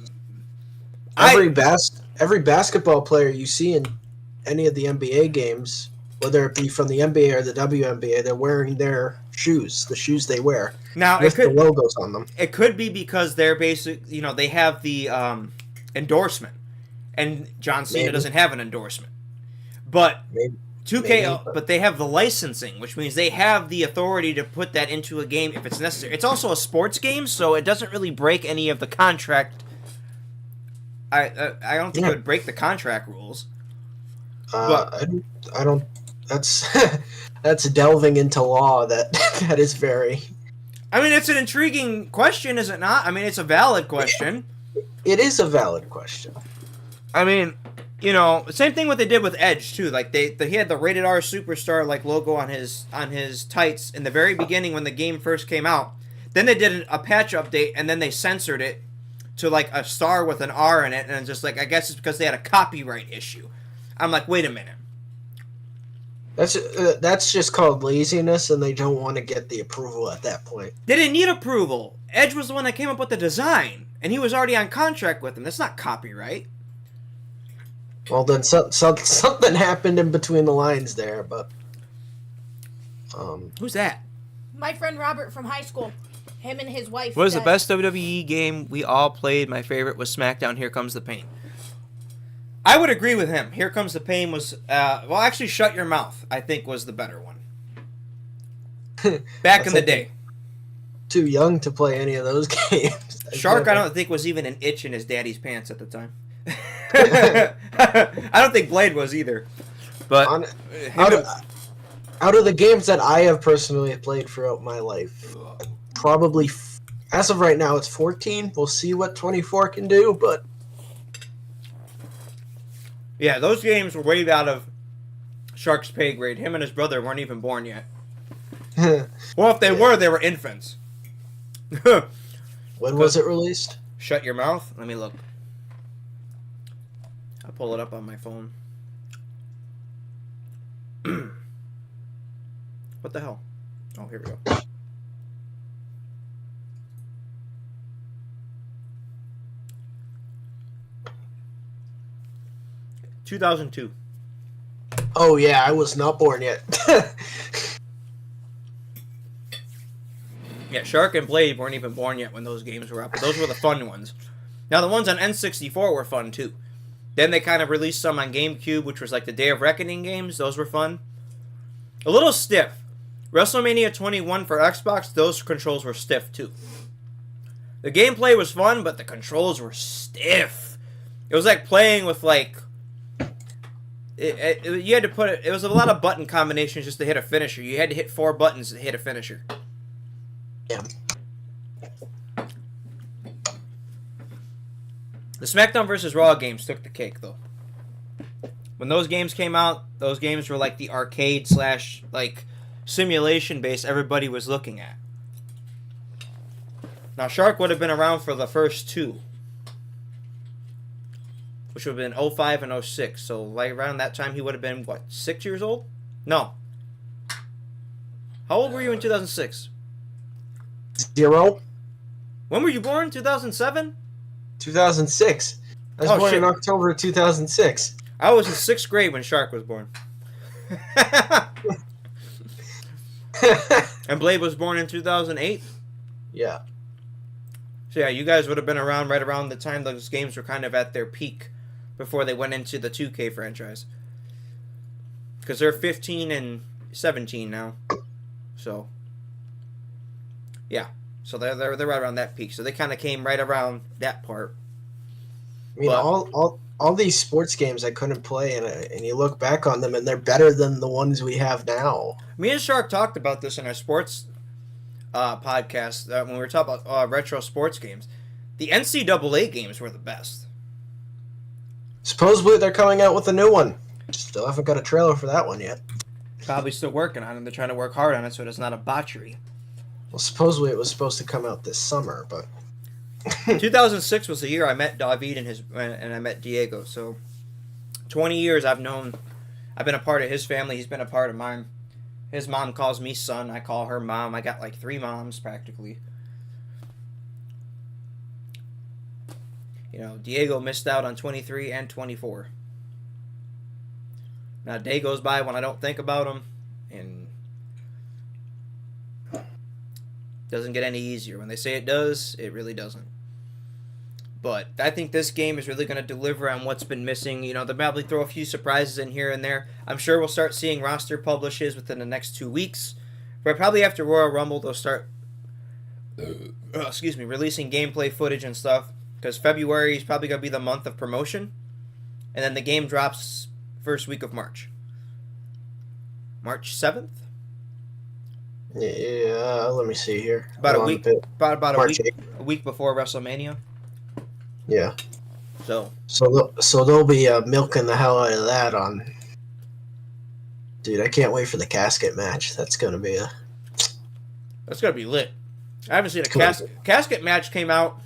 every basketball player you see in any of the NBA games, whether it be from the NBA or the WNBA, they're wearing their shoes, the shoes they wear, Now with the logos on them. it could be because they're they have the endorsement, and John Cena Maybe. doesn't have an endorsement. But Maybe. 2K, Maybe, but they have the licensing, which means they have the authority to put that into a game if it's necessary. It's also a sports game, so it doesn't really break any of the contract. I don't think it would break the contract rules. I don't. That's that's delving into law. That is very. I mean, it's an intriguing question, is it not? I mean, it's a valid question. It is a valid question. I mean, you know, same thing what they did with Edge too. Like he had the rated R superstar like logo on his tights in the very beginning when the game first came out. Then they did a patch update and then they censored it to like a star with an R in it, and just like I guess it's because they had a copyright issue. I'm like, wait a minute. That's just called laziness, and they don't want to get the approval at that point. They didn't need approval. Edge was the one that came up with the design, and he was already on contract with them. That's not copyright. Well, then something happened in between the lines there, but Who's that? My friend Robert from high school. Him and his wife. What is the best WWE game we all played? My favorite was SmackDown. Here Comes the Pain. I would agree with him. Here Comes the Pain was well, actually, Shut Your Mouth I think was the better one. Back in the day. Too young to play any of those games. Shark, I don't think was even an itch in his daddy's pants at the time. I don't think Blade was either. But out of the games that I have personally played throughout my life, probably as of right now it's 14. We'll see what 24 can do, but yeah, those games were way out of Shark's pay grade. Him and his brother weren't even born yet. Well, if they were, they were infants. when was it released? Shut Your Mouth? Let me look. I'll pull it up on my phone. What the hell? Oh, here we go. $2002. Oh yeah, I was not born yet. Yeah, Shark and Blade weren't even born yet when those games were up. But those were the fun ones. Now, the ones on N64 were fun, too. Then they kind of released some on GameCube, which was like the Day of Reckoning games. Those were fun. A little stiff. WrestleMania 21 for Xbox, those controls were stiff, too. The gameplay was fun, but the controls were stiff. It was like playing with, like... you had to put it... It was a lot of button combinations just to hit a finisher. You had to hit 4 buttons to hit a finisher. Yeah. The SmackDown vs. Raw games took the cake, though. When those games came out, those games were like the arcade / like simulation base everybody was looking at. Now, Shark would have been around for the first two, which would have been 05 and 06. So, like around that time, he would have been, what, 6 years old? No. How old were you in 2006? 0. When were you born? 2007? 2006. I was born in October 2006. I was in 6th grade when Shark was born. And Blade was born in 2008? Yeah. So yeah, you guys would have been around right around the time those games were kind of at their peak before they went into the 2K franchise. Because they're 15 and 17 now. So, yeah. So they're right around that peak. So they kind of came right around that part. I mean, all these sports games I couldn't play, and you look back on them, and they're better than the ones we have now. Me and Shark talked about this in our sports podcast when we were talking about retro sports games. The NCAA games were the best. Supposedly they're coming out with a new one. Still haven't got a trailer for that one yet. Probably still working on it. They're trying to work hard on it so it's not a botchery. Well, supposedly it was supposed to come out this summer, but 2006 was the year I met David and I met Diego. So 20 years I've been a part of his family. He's been a part of mine. His mom calls me son. I call her mom. I got like 3 moms practically. You know, Diego missed out on 23 and 24. Now, a day goes by when I don't think about him, and it doesn't get any easier. When they say it does, it really doesn't. But I think this game is really going to deliver on what's been missing. You know, they'll probably throw a few surprises in here and there. I'm sure we'll start seeing roster publishes within the next 2 weeks. But probably after Royal Rumble, they'll start releasing gameplay footage and stuff. Because February is probably going to be the month of promotion. And then the game drops first week of March. March 7th? Yeah, let me see here. About a week. About March a week before WrestleMania. Yeah. So they'll be milking the hell out of that on. Dude, I can't wait for the casket match. That's gonna be lit. I haven't seen a casket match. Came out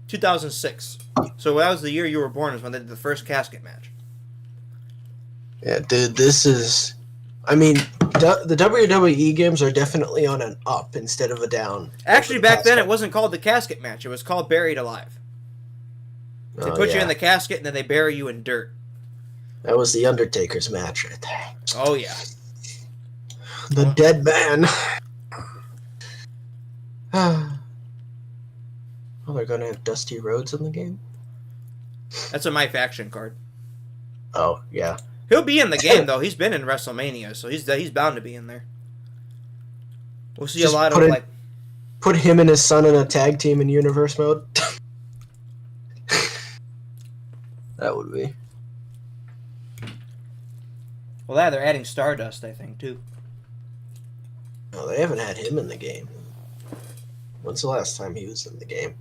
2006. So that was the year you were born. Is when they did the first casket match. Yeah, dude, this is. I mean, the WWE games are definitely on an up instead of a down. Actually, back then it wasn't called the casket match. It was called Buried Alive. They put you in the casket and then they bury you in dirt. That was the Undertaker's match right there. Oh yeah. The dead man. Oh, they're gonna have Dusty Rhodes in the game? That's a My Faction card. Oh, yeah. He'll be in the game though. He's been in WrestleMania, so he's bound to be in there. We'll see Just a lot of put him and his son in a tag team in universe mode. That would be. Well, they're adding Stardust, I think, too. No, they haven't had him in the game. When's the last time he was in the game?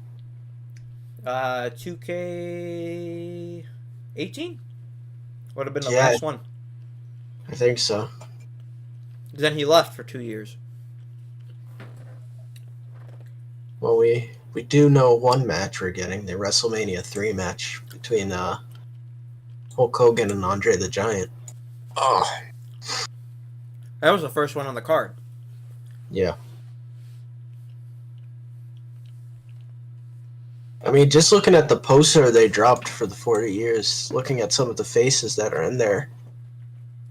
2K18 would have been the Yeah. last one. I think so. Then he left for 2 years. Well, we do know one match we're getting, the WrestleMania 3 match between Hulk Hogan and Andre the Giant. Oh, That was the first one on the card. yeah. I mean, just looking at the poster they dropped for the 40 years, looking at some of the faces that are in there.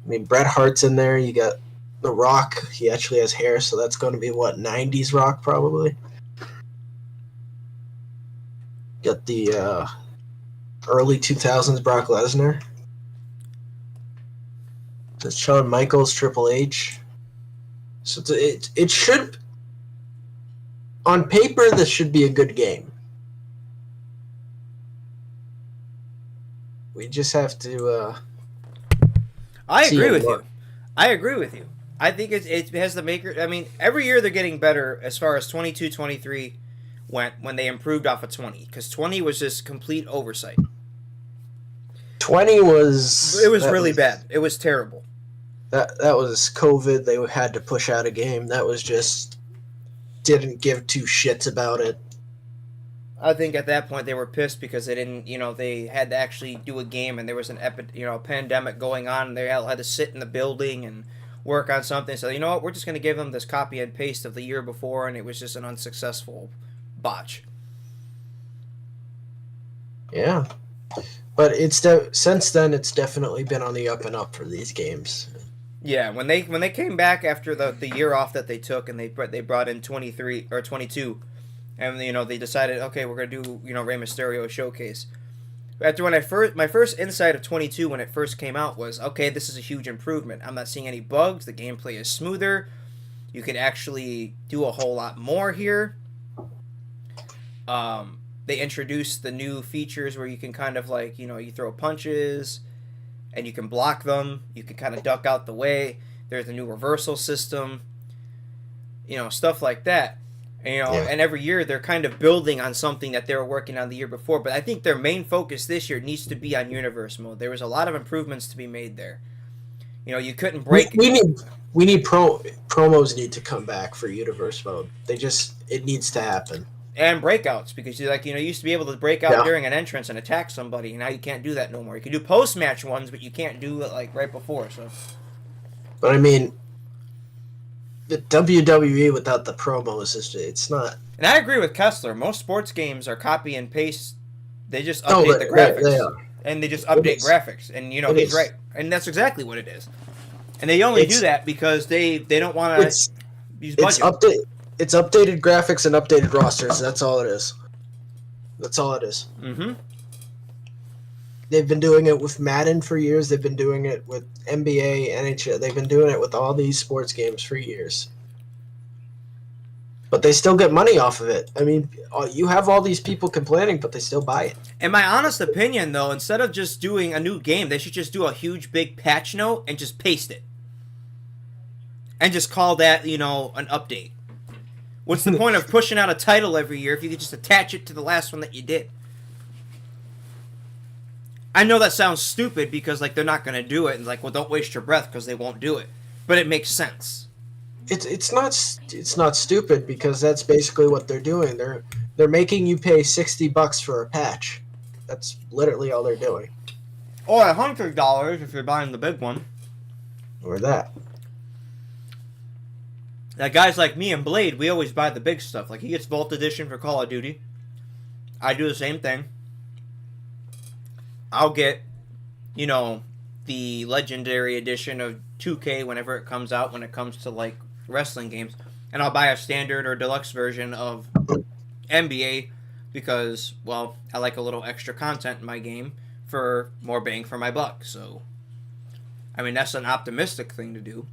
I mean, Bret Hart's in there. You got The Rock. He actually has hair, so that's going to be, what, 90s Rock, probably? Got the early 2000s Brock Lesnar. There's Shawn Michaels, Triple H. So it should... On paper, this should be a good game. We just have to. I agree with you. I think it has the maker. I mean, every year they're getting better as far as 22, 23 went when they improved off of 20. Because 20 was just complete oversight. 20 was. It was really bad. It was terrible. That was COVID. They had to push out a game. That was just. Didn't give two shits about it. I think at that point they were pissed because they didn't, they had to actually do a game and there was a pandemic going on and they all had to sit in the building and work on something. So, you know what, we're just going to give them this copy and paste of the year before, and it was just an unsuccessful botch. Yeah. But since then it's definitely been on the up and up for these games. Yeah, when they came back after the year off that they took and they brought in 23 or 22. And they decided, okay, we're gonna do Rey Mysterio showcase. After my first insight of 22 when it first came out was, okay, this is a huge improvement. I'm not seeing any bugs. The gameplay is smoother. You can actually do a whole lot more here. They introduced the new features where you can kind of you throw punches, and you can block them. You can kind of duck out the way. There's a new reversal system. Stuff like that. And every year they're kind of building on something that they were working on the year before. But I think their main focus this year needs to be on universe mode. There was a lot of improvements to be made there. You couldn't break. We need promos need to come back for universe mode. It needs to happen. And breakouts, because you used to be able to break out during an entrance and attack somebody. Now you can't do that no more. You can do post match ones, but you can't do it right before. So. But I mean, the WWE without the promos is it's not. And I agree with Kessler. Most sports games are copy and paste. They just Oh, update the graphics. they are. And they just It update is. graphics. And, you know, It he's is. right. And that's exactly what it is. And they only do that because they don't want to It's use it's budget. It's updated graphics and updated rosters. That's all it is. That's all it is. Mm-hmm. They've been doing it with Madden for years. They've been doing it with NBA, NHL. They've been doing it with all these sports games for years. But they still get money off of it. I mean, you have all these people complaining, but they still buy it. In my honest opinion, though, instead of just doing a new game, they should just do a huge, big patch note and just paste it. And just call that, you know, an update. What's the point of pushing out a title every year if you could just attach it to the last one that you did? I know that sounds stupid because, like, they're not going to do it. And, like, well, don't waste your breath because they won't do it. But it makes sense. It's not stupid because that's basically what they're doing. They're making you pay $60 for a patch. That's literally all they're doing. Or $100 if you're buying the big one. Or that. Now, guys like me and Blade, we always buy the big stuff. Like, he gets Vault Edition for Call of Duty. I do the same thing. I'll get, you know, the Legendary Edition of 2K whenever it comes out, when it comes to, like, wrestling games. And I'll buy a standard or deluxe version of NBA because, well, I like a little extra content in my game for more bang for my buck. So, I mean, that's an optimistic thing to do.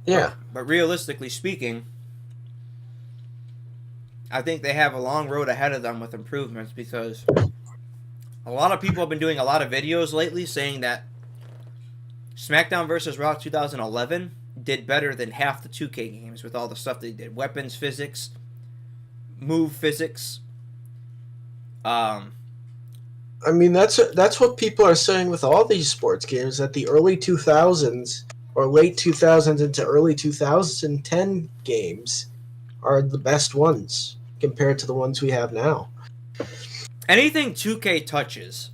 Yeah. But realistically speaking, I think they have a long road ahead of them with improvements because a lot of people have been doing a lot of videos lately saying that SmackDown vs. Raw 2011 did better than half the 2K games with all the stuff they did. Weapons physics, move physics. I mean, that's what people are saying with all these sports games, that the early 2000s or late 2000s into early 2010 games are the best ones compared to the ones we have now. Anything 2K touches,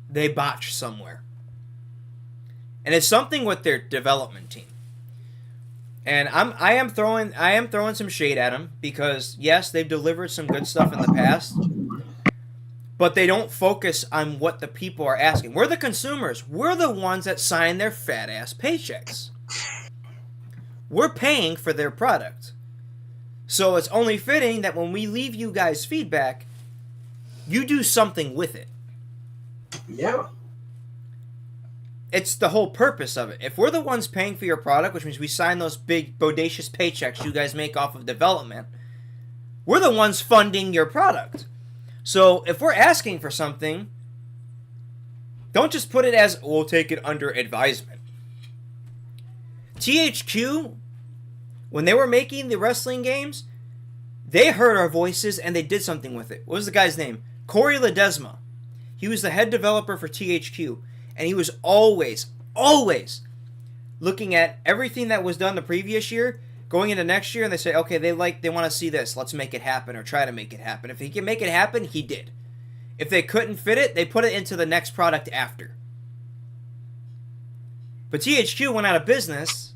they botch somewhere. And it's something with their development team. And I am throwing some shade at them because yes, they've delivered some good stuff in the past, but they don't focus on what the people are asking. We're the consumers. We're the ones that sign their fat ass paychecks. We're paying for their product. So it's only fitting that when we leave you guys feedback, you do something with it. Yeah. It's the whole purpose of it. If we're the ones paying for your product, which means we sign those big bodacious paychecks you guys make off of development, we're the ones funding your product. So if we're asking for something, don't just put it as, we'll take it under advisement. THQ, when they were making the wrestling games, they heard our voices and they did something with it. What was the guy's name? Corey Ledesma. He was the head developer for THQ, and he was always looking at everything that was done the previous year, going into next year, and they say, okay, they want to see this. Let's make it happen or try to make it happen. If he can make it happen, he did. If they couldn't fit it, they put it into the next product after. But THQ went out of business.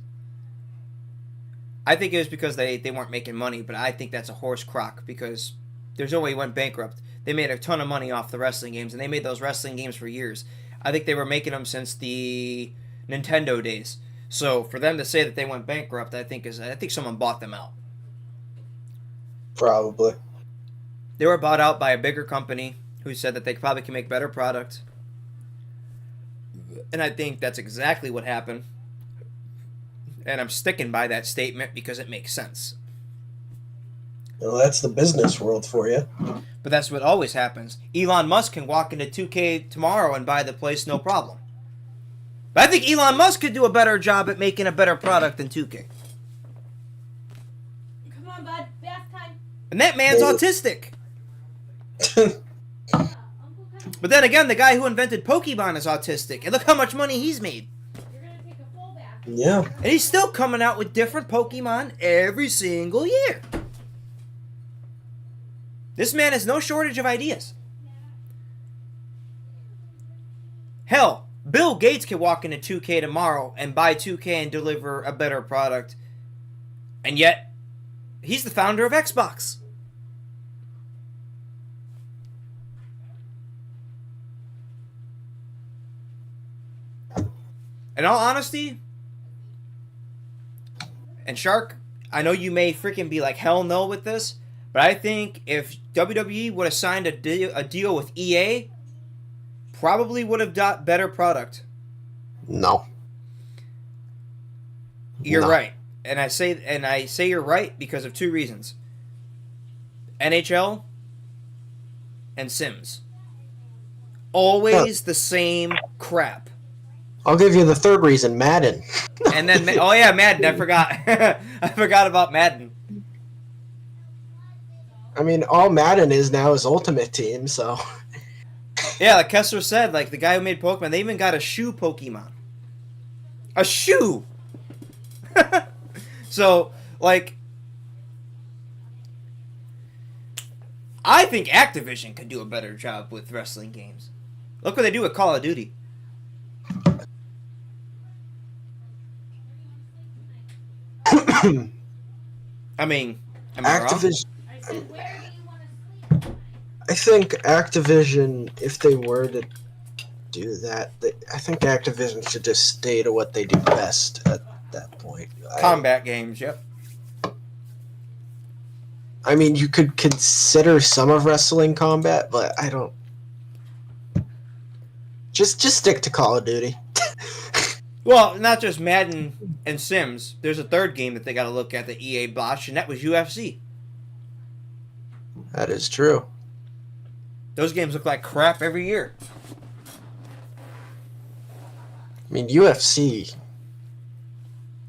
I think it was because they weren't making money, but I think that's a horse crock because there's no way he went bankrupt. They made a ton of money off the wrestling games, and they made those wrestling games for years. I think they were making them since the Nintendo days. So for them to say that they went bankrupt, I think someone bought them out. Probably. They were bought out by a bigger company who said that they probably can make better product. And I think that's exactly what happened. And I'm sticking by that statement because it makes sense. Well, that's the business world for you. But that's what always happens. Elon Musk can walk into 2K tomorrow and buy the place no problem. But I think Elon Musk could do a better job at making a better product than 2K. Come on, bud. Bath time. And that man's autistic. But then again, the guy who invented Pokemon is autistic. And look how much money he's made. You're going to take a full bath. Yeah. And he's still coming out with different Pokemon every single year. This man has no shortage of ideas. Hell, Bill Gates can walk into 2K tomorrow and buy 2K and deliver a better product. And yet, he's the founder of Xbox. In all honesty, and Shark, I know you may freaking be like hell no with this, but I think if WWE would have signed a deal with EA, probably would have got better product. No. You're No. right. And I say you're right because of two reasons. NHL and Sims. Always the same crap. I'll give you the third reason, Madden. And then, oh yeah, Madden. I forgot. I forgot about Madden. I mean, all Madden is now is Ultimate Team, so... Yeah, like Kessler said, like the guy who made Pokemon, they even got a shoe Pokemon. A shoe! So, like... I think Activision could do a better job with wrestling games. Look what they do with Call of Duty. I mean, am I wrong? Activision... I said, where do you want to sleep? I think Activision, if they were to do that, I think Activision should just stay to what they do best at that point. Combat games, yep. I mean, you could consider some of wrestling combat, but I don't... Just stick to Call of Duty. Well, not just Madden and Sims. There's a third game that they got to look at, the EA botched, and that was UFC. That is true. Those games look like crap every year. I mean, UFC...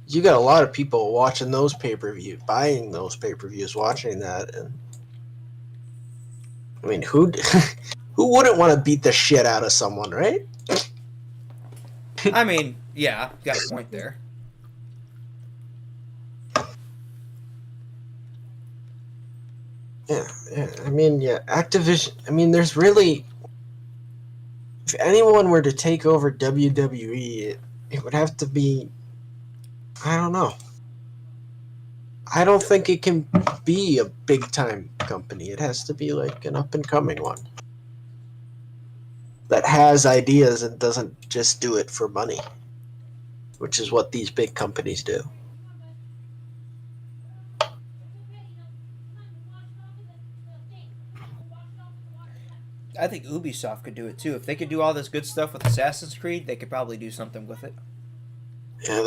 You got a lot of people watching those pay-per-views, buying those pay-per-views, watching that, and... I mean, who wouldn't want to beat the shit out of someone, right? I mean, yeah, got a point there. Yeah, I mean, yeah, Activision... I mean, there's really... If anyone were to take over WWE, it would have to be... I don't know. I don't think it can be a big-time company. It has to be like an up-and-coming one. That has ideas and doesn't just do it for money. Which is what these big companies do. I think Ubisoft could do it too. If they could do all this good stuff with Assassin's Creed, they could probably do something with it. Yeah,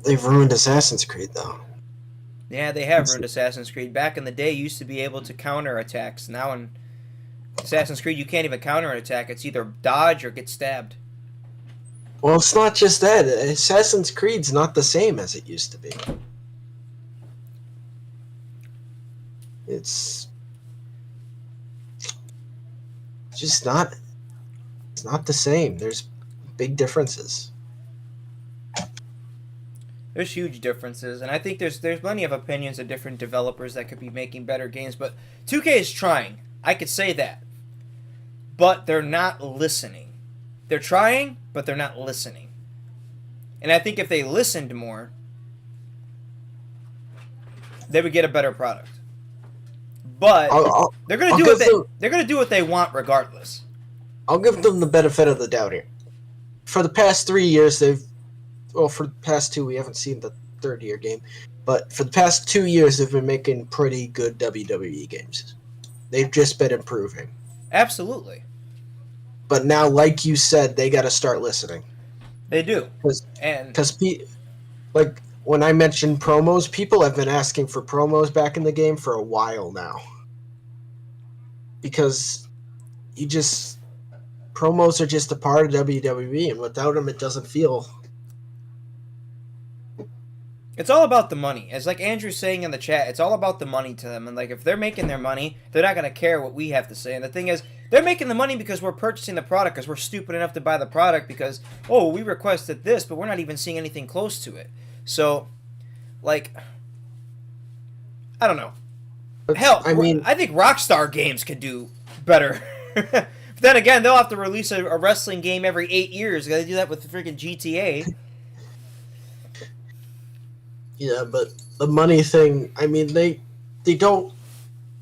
they've ruined Assassin's Creed, though. Yeah, they have ruined Assassin's Creed. Back in the day, you used to be able to counter attacks. Now in Assassin's Creed, you can't even counter an attack. It's either dodge or get stabbed. Well, it's not just that. Assassin's Creed's not the same as it used to be. It's just not... It's not the same. There's big differences. There's huge differences, and I think there's plenty of opinions of different developers that could be making better games, but 2K is trying. I could say that. But they're not listening. They're trying, but they're not listening. And I think if they listened more, they would get a better product. But they're going to do they're going to do what they want regardless. I'll give them the benefit of the doubt here. For the past 3 years, for the past 2, we haven't seen the third-year game, but for the past 2 years, they've been making pretty good WWE games. They've just been improving. Absolutely. But now, like you said, they got to start listening. They do. Because, like, when I mentioned promos, people have been asking for promos back in the game for a while now. Because promos are just a part of WWE, and without them, it doesn't feel... It's all about the money. As like Andrew's saying in the chat, it's all about the money to them. And like if they're making their money, they're not going to care what we have to say. And the thing is, they're making the money because we're purchasing the product, because we're stupid enough to buy the product because, oh, we requested this, but we're not even seeing anything close to it. So, like, I don't know. Hell, I think Rockstar Games could do better. But then again, they'll have to release a wrestling game every 8 years. Got to do that with the freaking GTA. Yeah, but the money thing, I mean, they don't.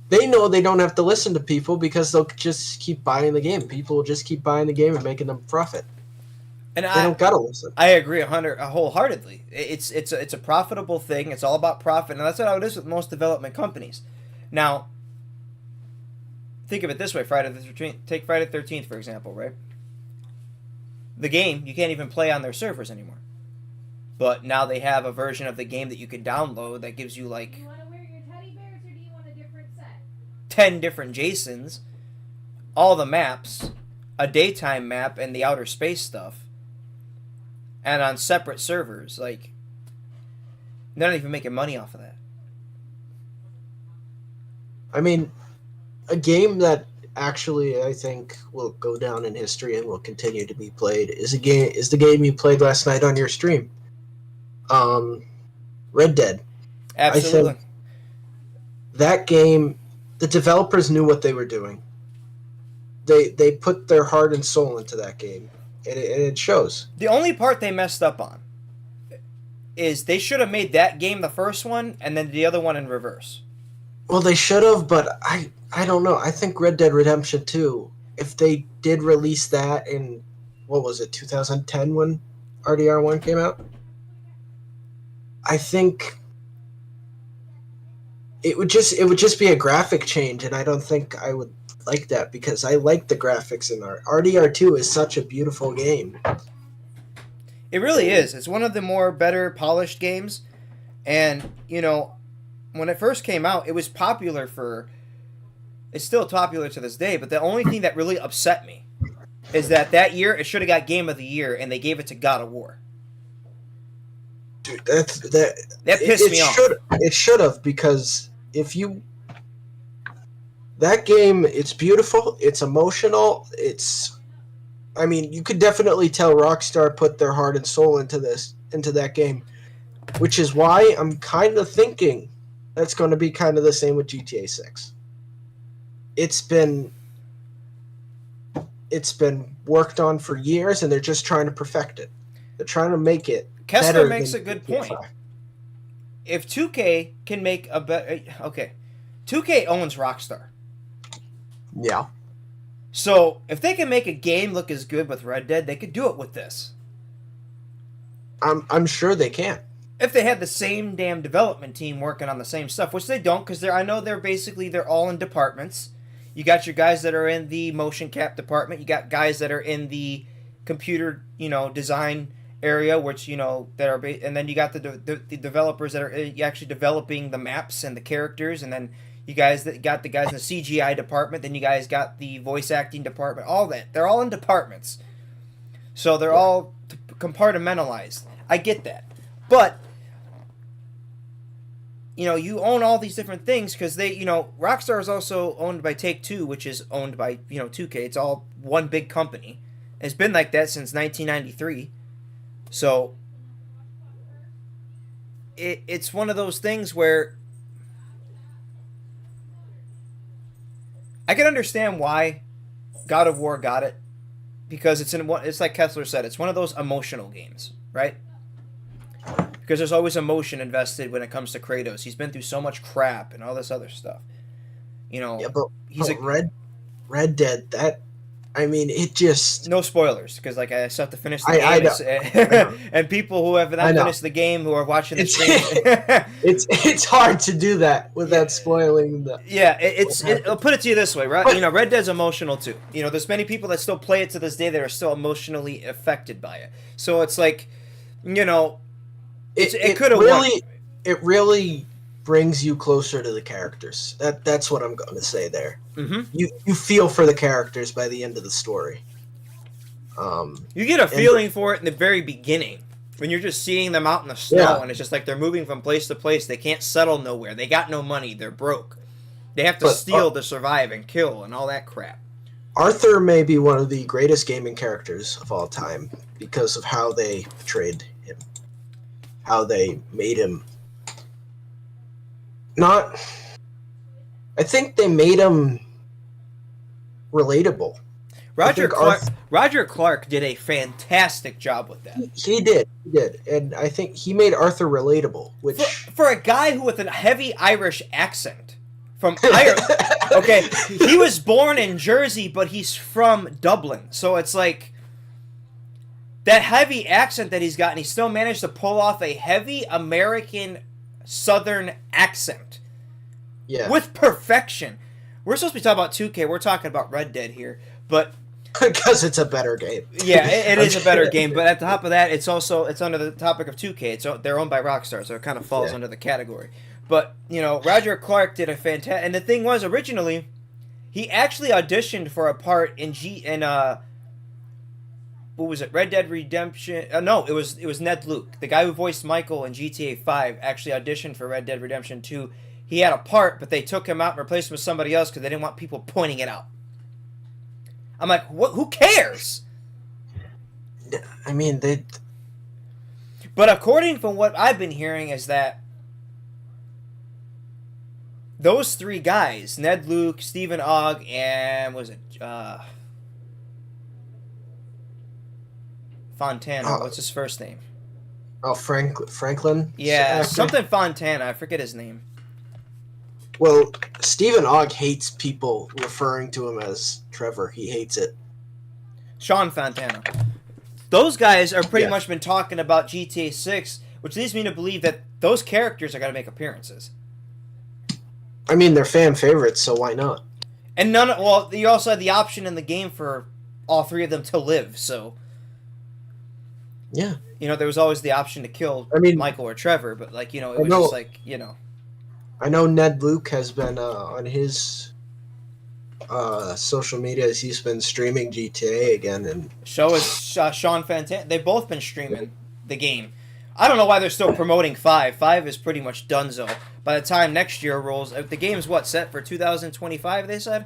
They know they don't have to listen to people because they'll just keep buying the game. People will just keep buying the game and making them profit. And They don't gotta listen. I agree wholeheartedly. It's a profitable thing. It's all about profit, and that's how it is with most development companies. Now, think of it this way: Friday the 13th. Take Friday the 13th for example, right? The game you can't even play on their servers anymore, but now they have a version of the game that you can download that gives you like Do you want to wear your teddy bears or do you want a different set? 10 different Jasons, all the maps, a daytime map, and the outer space stuff. And on separate servers, like they're not even making money off of that. I mean, a game that actually I think will go down in history and will continue to be played is the game you played last night on your stream. Red Dead. Absolutely. I think that game, the developers knew what they were doing. They put their heart and soul into that game, and it shows. The only part they messed up on is they should have made that game the first one and then the other one in reverse. Well, they should have, but I don't know. I think Red Dead Redemption 2, if they did release that in, what was it, 2010 when RDR1 came out? I think it would just be a graphic change, and I don't think I would like that because I like the graphics in RDR2 is such a beautiful game. It really is. It's one of the more better polished games. And, you know, when it first came out, it was popular for... It's still popular to this day, but the only thing that really upset me is that year it should have got Game of the Year, and they gave it to God of War. Dude, That pissed me off. It should have, because if you... That game, it's beautiful, it's emotional, it's... I mean, you could definitely tell Rockstar put their heart and soul into that game, which is why I'm kind of thinking that's going to be kind of the same with GTA 6. It's been worked on for years, and they're just trying to perfect it. They're trying to make it Kessler better makes a than good GTA point. 5. If 2K can make a better... Okay. 2K owns Rockstar. Yeah. So, if they can make a game look as good with Red Dead, they could do it with this. I'm sure they can. If they had the same damn development team working on the same stuff, which they don't, because I know they're all in departments. You got your guys that are in the motion cap department. You got guys that are in the computer, design area, which that are, and then you got the developers that are actually developing the maps and the characters, and then you guys that got the guys in the CGI department. Then you guys got the voice acting department. All that, they're all in departments, so they're all compartmentalized. I get that, but you own all these different things because they, Rockstar is also owned by Take-Two, which is owned by 2K. It's all one big company. It's been like that since 1993. So it's one of those things where I can understand why God of War got it, because it's like Kessler said, it's one of those emotional games, right? Because there's always emotion invested when it comes to Kratos. He's been through so much crap and all this other stuff. Yeah, but Red Dead, it just... No spoilers, because I still have to finish the game. I know. And people who have not finished the game, who are watching the stream... it's hard to do that without spoiling the... Yeah, I'll put it to you this way, right? Red Dead's emotional too. There's many people that still play it to this day that are still emotionally affected by it. So it's like, it could have really, it really brings you closer to the characters. That's what I'm going to say there. Mm-hmm. You feel for the characters by the end of the story. You get a feeling for it in the very beginning when you're just seeing them out in the snow, and it's just like they're moving from place to place. They can't settle nowhere. They got no money. They're broke. They have to steal to survive and kill and all that crap. Arthur may be one of the greatest gaming characters of all time because of how they portrayed him. How they made him I think they made him relatable. Roger Clark did a fantastic job with that. He did, and I think he made Arthur relatable, which For a guy who with a heavy Irish accent from Ireland. Okay, he was born in Jersey, but he's from Dublin, so it's like that heavy accent that he's got, and he still managed to pull off a heavy American Southern accent. Yeah. With perfection. We're supposed to be talking about 2K. We're talking about Red Dead here, but because it's a better game. Yeah, it is a better game. But at the top of that, it's under the topic of 2K. They're owned by Rockstar, so it kind of falls under the category. But Roger Clark did a fantastic. And the thing was, originally, he actually auditioned for a part in what was it? Red Dead Redemption? No, it was Ned Luke, the guy who voiced Michael in GTA 5. Actually auditioned for Red Dead Redemption 2. He had a part, but they took him out and replaced him with somebody else because they didn't want people pointing it out. I'm like, what? Who cares? I mean, they. But according from what I've been hearing is that those three guys, Ned Luke, Stephen Ogg, and Fontana. What's his first name? Oh, Franklin? Yeah, something Fontana. I forget his name. Well, Stephen Ogg hates people referring to him as Trevor. He hates it. Sean Fontana. Those guys are pretty much been talking about GTA 6, which leads me to believe that those characters are going to make appearances. I mean, they're fan favorites, so why not? And you also had the option in the game for all three of them to live, so. Yeah. There was always the option to kill Michael or Trevor, but, it was just like, I know Ned Luke has been on his social medias. He's been streaming GTA again, and so is Sean Fontana. They've both been streaming the game. I don't know why they're still promoting 5. 5 is pretty much donezo. By the time next year rolls, the game's set for 2025? They said.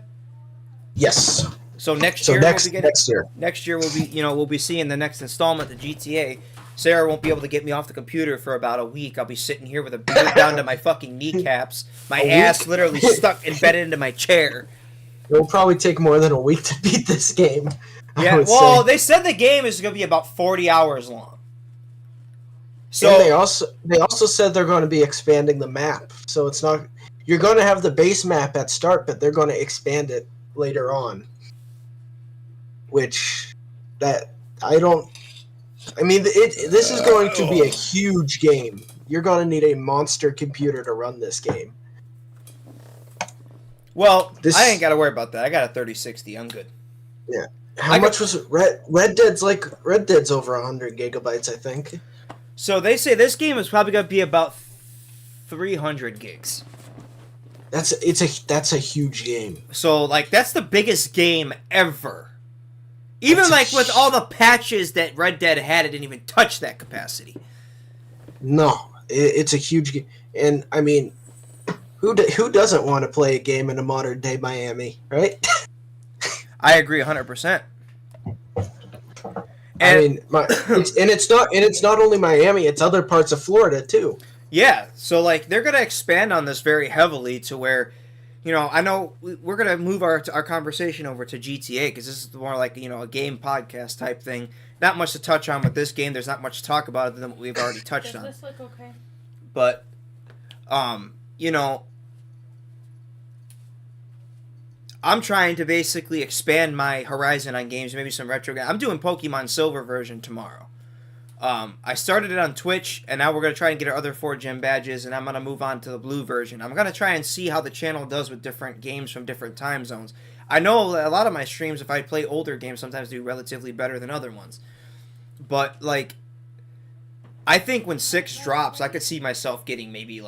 Yes. So next year we'll be seeing the next installment of GTA. Sarah won't be able to get me off the computer for about a week. I'll be sitting here with a beard down to my fucking kneecaps, my ass literally stuck embedded into my chair. It will probably take more than a week to beat this game. Yeah, well, they said the game is going to be about 40 hours long. So and they also said they're going to be expanding the map. So it's not you're going to have the base map at start, but they're going to expand it later on. Which this is going to be a huge game. You're going to need a monster computer to run this game. Well, I ain't got to worry about that. I got a 3060. I'm good. Yeah. How much was it? Red Dead's over 100 gigabytes, I think. So they say this game is probably going to be about 300 gigs. That's a huge game. So that's the biggest game ever. Even with all the patches that Red Dead had, it didn't even touch that capacity. No, it's a huge game, and I mean, who doesn't want to play a game in a modern day Miami, right? I agree 100%. And it's not only Miami; it's other parts of Florida too. Yeah, so they're gonna expand on this very heavily to where. I know we're going to move our conversation over to GTA because this is more like, a game podcast type thing. Not much to touch on with this game. There's not much to talk about other than what we've already touched on. Does this look okay? But, I'm trying to basically expand my horizon on games, maybe some retro games. I'm doing Pokemon Silver version tomorrow. I started it on Twitch, and now we're going to try and get our other 4 gem badges, and I'm going to move on to the blue version. I'm going to try and see how the channel does with different games from different time zones. I know a lot of my streams, if I play older games, sometimes do relatively better than other ones. But, I think when 6 drops, I could see myself getting maybe,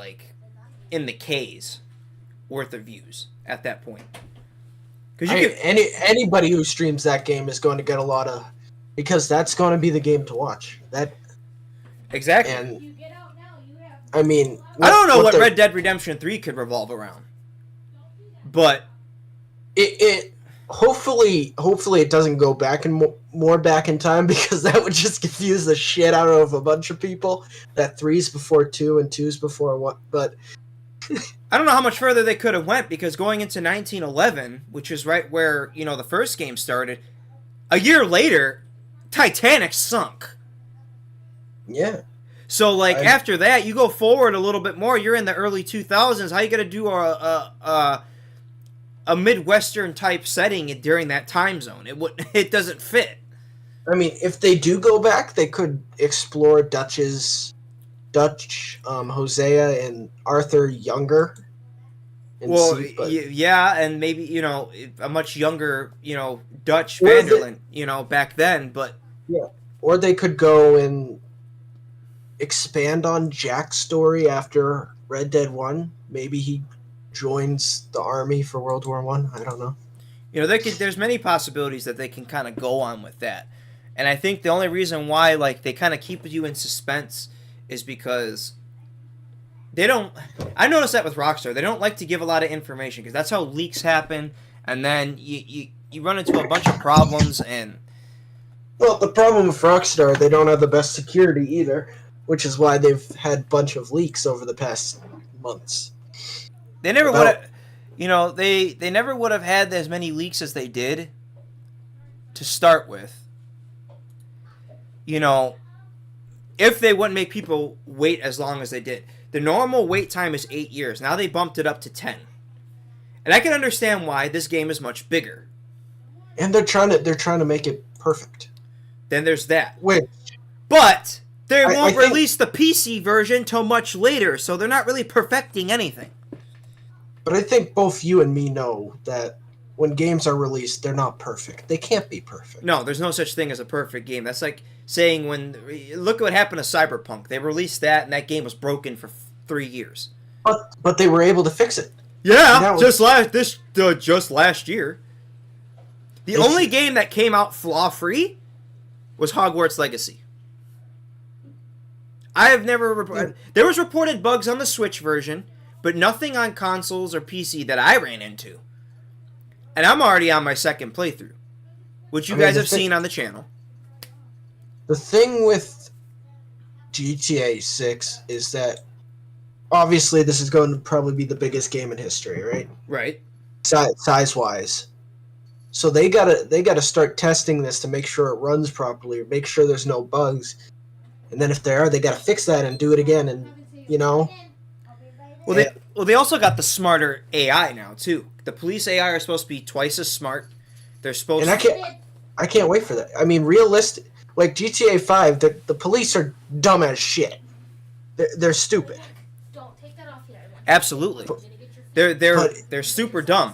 in the K's worth of views at that point. Anybody who streams that game is going to get a lot of... Because that's going to be the game to watch. Exactly. And I mean, I don't know what Red Dead Redemption 3 could revolve around, but it hopefully it doesn't go back and more back in time because that would just confuse the shit out of a bunch of people. That 3's before 2 and 2's before 1, but I don't know how much further they could have went because going into 1911, which is right where the first game started. A year later, Titanic sunk. Yeah. So, like, after that, you go forward a little bit more. You're in the early 2000s. How you gonna do a Midwestern type setting during that time zone? It doesn't fit. I mean, if they do go back, they could explore Hosea and Arthur younger. Well, yeah, and maybe, a much younger, Dutch Vanderland, back then, but... Yeah, or they could go and expand on Jack's story after Red Dead 1. Maybe he joins the army for World War One. I don't know. There's many possibilities that they can kind of go on with that. And I think the only reason why, like, they kind of keep you in suspense is because they don't... I noticed that with Rockstar. They don't like to give a lot of information because that's how leaks happen, and then you run into a bunch of problems, and... Well, the problem with Rockstar, they don't have the best security either, which is why they've had a bunch of leaks over the past months. They never would have... they never would have had as many leaks as they did to start with. If they wouldn't make people wait as long as they did. The normal wait time is 8 years. Now they bumped it up to 10. And I can understand why. This game is much bigger. And they're trying to make it perfect. Then there's that. Wait. But they won't release the PC version till much later, so they're not really perfecting anything. But I think both you and me know that when games are released, they're not perfect. They can't be perfect. No, there's no such thing as a perfect game. That's like saying look at what happened to Cyberpunk. They released that, and that game was broken for 3 years. But they were able to fix it. Yeah, just last year. The only game that came out flaw-free was Hogwarts Legacy. I have never... There was reported bugs on the Switch version, but nothing on consoles or PC that I ran into. And I'm already on my second playthrough, which you guys have seen on the channel. The thing with GTA 6 is that obviously this is going to probably be the biggest game in history, right? Right. Size-wise. So they gotta start testing this to make sure it runs properly, make sure there's no bugs. And then if there are, they gotta fix that and do it again, and Well, they also got the smarter AI now too. The police AI are supposed to be twice as smart. They're supposed. And I can't wait for that. I mean, realistic, like GTA 5, the police are dumb as shit. They're stupid. Don't take that off yet. Absolutely, they're super dumb.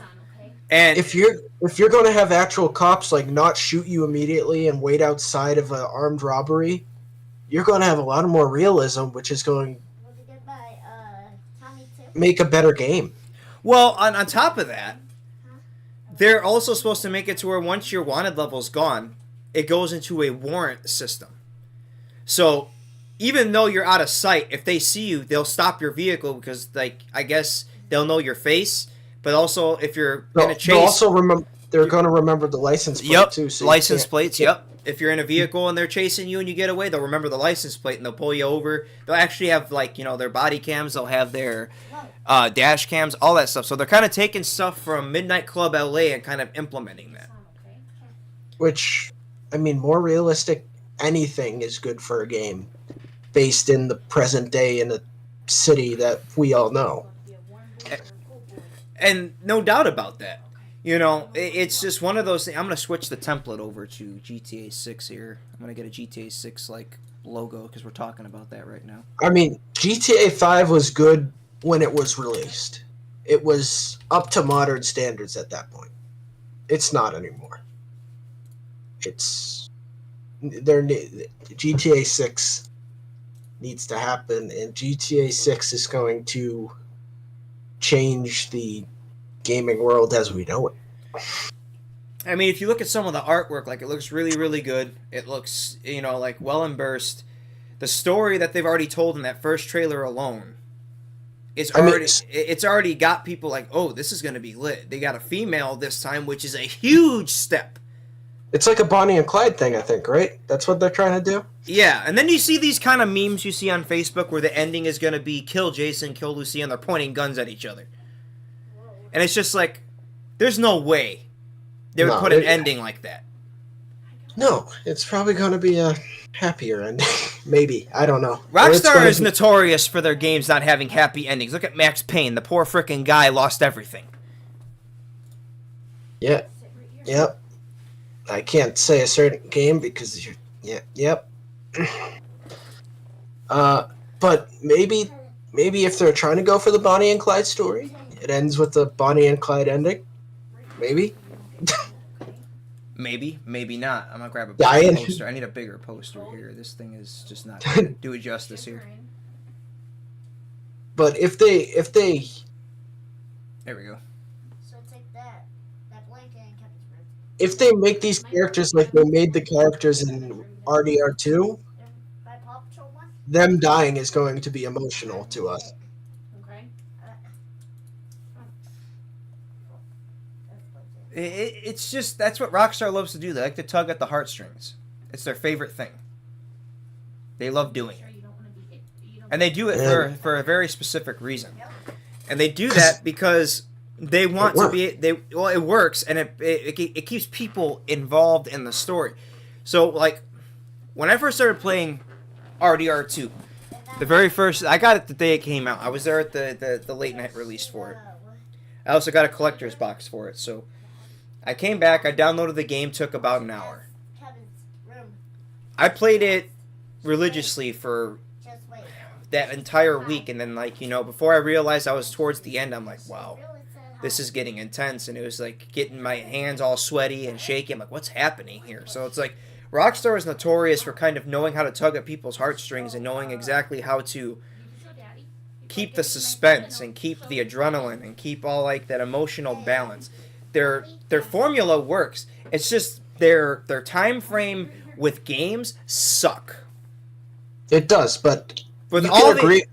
And if you're going to have actual cops like not shoot you immediately and wait outside of an armed robbery, you're going to have a lot more realism, which is going to make a better game. Well, on top of that, they're also supposed to make it to where once your wanted level's gone, it goes into a warrant system. So even though you're out of sight, if they see you, they'll stop your vehicle because, like, I guess they'll know your face. But also, if you're going to chase... They're going to remember the license plate, too. So license plates, yep. If you're in a vehicle and they're chasing you and you get away, they'll remember the license plate and they'll pull you over. They'll actually have, like, their body cams. They'll have their dash cams, all that stuff. So they're kind of taking stuff from Midnight Club LA and kind of implementing that. Which, I mean, more realistic anything is good for a game based in the present day in a city that we all know. And no doubt about that. It's just one of those things. I'm going to switch the template over to GTA 6 here. I'm going to get a GTA 6 like logo because we're talking about that right now. I mean, GTA 5 was good when it was released. It was up to modern standards at that point. It's not anymore. GTA 6 needs to happen, and GTA 6 is going to change the gaming world as we know it. I mean, if you look at some of the artwork, like, it looks really, really good. It looks, like, well embossed. The story that they've already told in that first trailer alone, it's already got people like, oh, this is going to be lit. They got a female this time, which is a huge step. It's like a Bonnie and Clyde thing, I think, right? That's what they're trying to do? Yeah, and then you see these kind of memes you see on Facebook where the ending is going to be kill Jason, kill Lucy, and they're pointing guns at each other. And it's just like, there's no way they would put an ending like that. No, it's probably going to be a happier ending. Maybe. I don't know. Or it's Rockstar gonna is be- notorious for their games not having happy endings. Look at Max Payne. The poor frickin' guy lost everything. Yeah. Yep. I can't say a certain game because you're. Yeah. Yep. But maybe if they're trying to go for the Bonnie and Clyde story, it ends with the Bonnie and Clyde ending. Maybe. Maybe, maybe not. I'm gonna grab a Yeah, bigger poster. I need a bigger poster here. This thing is just not gonna do it justice here. But if they There we go. So take that blanket and Kevin's room. if they make these characters like they made the characters in RDR2, My Paw Patrol one? them dying is going to be emotional to us. Okay. It's just that's what Rockstar loves to do. They like to tug at the heartstrings. It's their favorite thing. They love doing it, and they do it for a very specific reason. And they do that because they want to be. Well, it works, and it keeps people involved in the story. So, like, when I first started playing RDR2, the very first I got it the day it came out. I was there at the late night release for it. I also got a collector's box for it, so. I came back, I downloaded the game, took about an hour. I played it religiously for that entire week, and then, like, you know, before I realized I was towards the end, I'm like, wow, this is getting intense, and it was, like, getting my hands all sweaty and shaky. I'm like, what's happening here? So it's like, Rockstar is notorious for kind of knowing how to tug at people's heartstrings and knowing exactly how to keep the suspense and keep the adrenaline and keep all, like, that emotional balance. Their formula works. It's just their time frame with games suck. It does, but With you all can agree.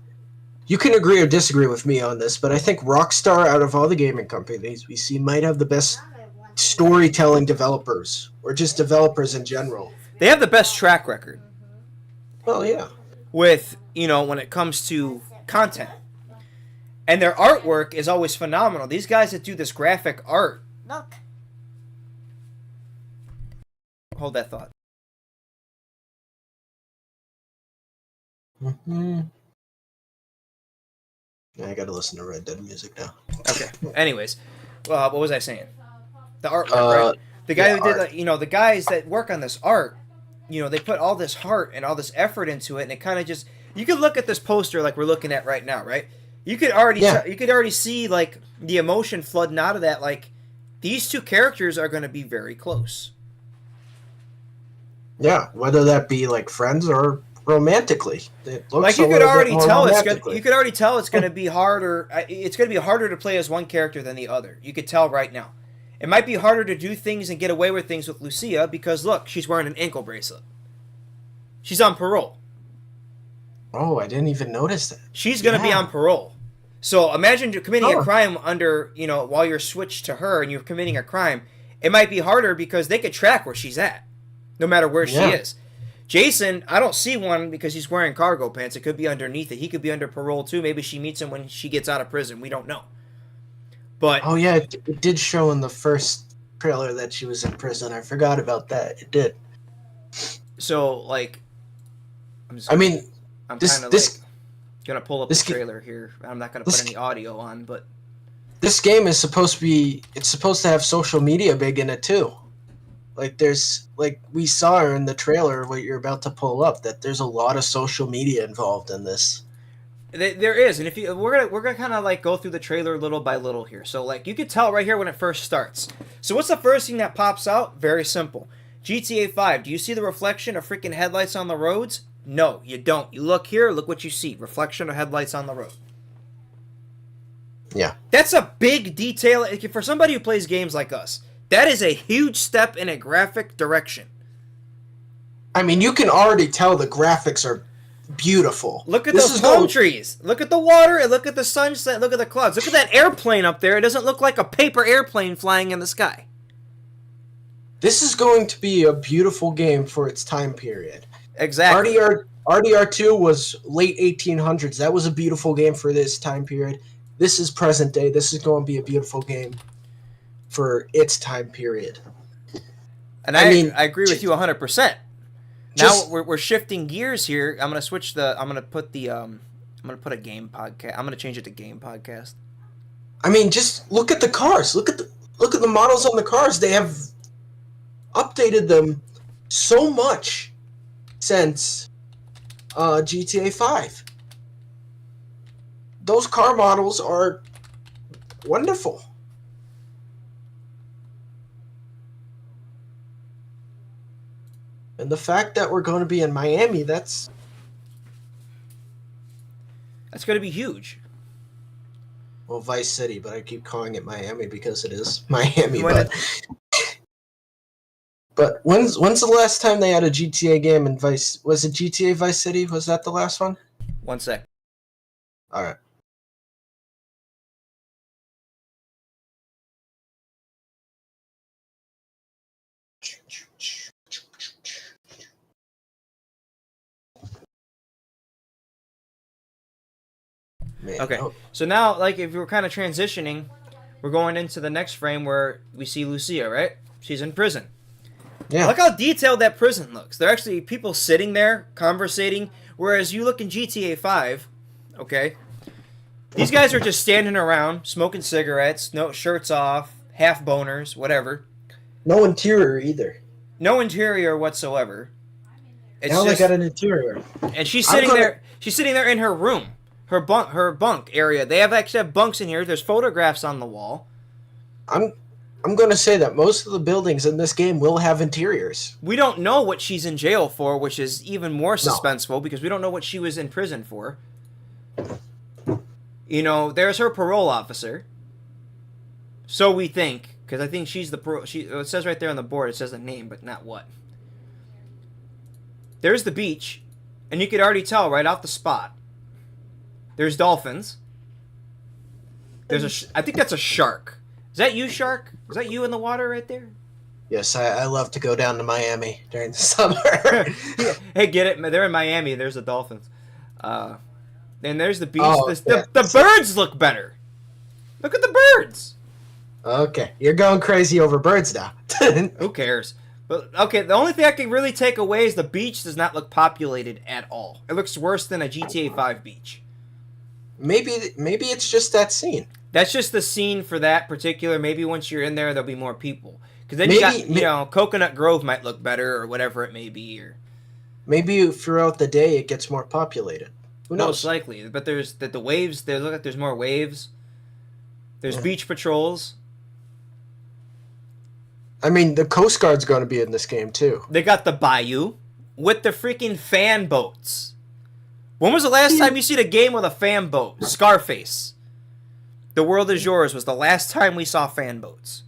You can agree or disagree with me on this, but I think Rockstar, out of all the gaming companies we see, might have the best storytelling developers, or just developers in general. They have the best track record Well, yeah. with, you know, when it comes to content. And their artwork is always phenomenal. These guys that do this graphic art. Look. Hold that thought. Mm-hmm. Yeah, I gotta listen to Red Dead music now. Okay. Anyways, what was I saying? The artwork, right? The guy yeah, who did, art. like, you know, the guys that work on this art, you know, they put all this heart and all this effort into it, and it kind of just, you could look at this poster like we're looking at right now, right? You could already, you could already see, like, the emotion flooding out of that. Like, these two characters are going to be very close. Yeah, whether that be like friends or romantically. It looks Like, you a could little bit already more tell it's romantically. going. You could already tell it's going to be harder. It's going to be harder to play as one character than the other. You could tell right now. It might be harder to do things and get away with things with Lucia because, look, she's wearing an ankle bracelet. She's on parole. Oh, I didn't even notice that. She's going to be Yeah. on parole. So imagine you're committing a Oh. crime under, you know, while you're switched to her and you're committing a crime. It might be harder because they could track where she's at, no matter where she is. Jason, I don't see one because he's wearing cargo pants. It could be underneath it. He could be under parole too. Maybe she meets him when she gets out of prison. We don't know. But Oh yeah, it did show in the first trailer that she was in prison. I forgot about that. It did. so, like, I'm this- kind of this- like gonna pull up this the ga- trailer here. I'm not gonna this put any audio on, but This game is supposed to be. It's supposed to have social media big in it too. Like there's like we saw in the trailer what you're about to pull up that there's a lot of social media involved in this. there is. And if you we're gonna kind of like go through the trailer little by little here. So, like, you could tell right here when it first starts. So what's the first thing that pops out? Very simple. GTA 5. Do you see the reflection of freaking headlights on the roads? No, you don't. You look here, look what you see. Reflection of headlights on the road. Yeah. That's a big detail. For somebody who plays games like us, that is a huge step in a graphic direction. I mean, you can already tell the graphics are beautiful. Look at This those is palm going- trees. Look at the water, and look at the sunset. Look at the clouds. Look at that airplane up there. It doesn't look like a paper airplane flying in the sky. This is going to be a beautiful game for its time period. Exactly. RDR2 was late 1800s. That was a beautiful game for this time period. This is present day. This is going to be a beautiful game for its time period. And I agree with you 100%. Now we're shifting gears here. I'm gonna switch the. I'm gonna put the. I'm gonna put a game podcast. I'm gonna change it to game podcast. I mean, just look at the cars. Look at the models on the cars. They have updated them so much since GTA 5. Those car models are wonderful. And the fact that we're going to be in Miami, that's going to be huge. Well, Vice City, but I keep calling it Miami because it is Miami. But when's the last time they had a GTA game in Vice? Was it GTA Vice City? Was that the last one? One sec. All right. Man, okay, so now, like, if we're kind of transitioning, we're going into the next frame where we see Lucia, right? She's in prison. Yeah. Look how detailed that prison looks. They're actually people sitting there, conversating, whereas you look in GTA 5, okay? These guys are just standing around, smoking cigarettes, no shirts off, half boners, whatever. No interior either. No interior whatsoever. It's now they got an interior. And she's sitting there. She's sitting there in her room. Her bunk area. They actually have bunks in here. There's photographs on the wall. I'm going to say that most of the buildings in this game will have interiors. We don't know what she's in jail for, which is even more suspenseful because we don't know what she was in prison for. You know, there's her parole officer. So we think, because I think she's the parole. It says right there on the board. It says the name, but not what. There's the beach, and you could already tell right off the spot. There's dolphins. There's I think that's a shark. Is that you, shark? Is that you in the water right there? Yes, I love to go down to Miami during the summer. Hey, get it? They're in Miami. There's the dolphins. And there's the beach. Oh, the birds look better. Look at the birds. Okay, you're going crazy over birds now. Who cares? But okay, the only thing I can really take away is the beach does not look populated at all. It looks worse than a GTA 5 beach. Maybe it's just that scene. That's just the scene for that particular. Maybe once you're in there, there'll be more people. Because then you got, Coconut Grove might look better or whatever it may be. Or maybe throughout the day it gets more populated. Who knows? Most likely. But there's the waves. They look like there's more waves. There's beach patrols. I mean, the Coast Guard's going to be in this game too. They got the bayou with the freaking fan boats. When was the last time you seen a game with a fan boat? Scarface. The World Is Yours was the last time we saw fan boats.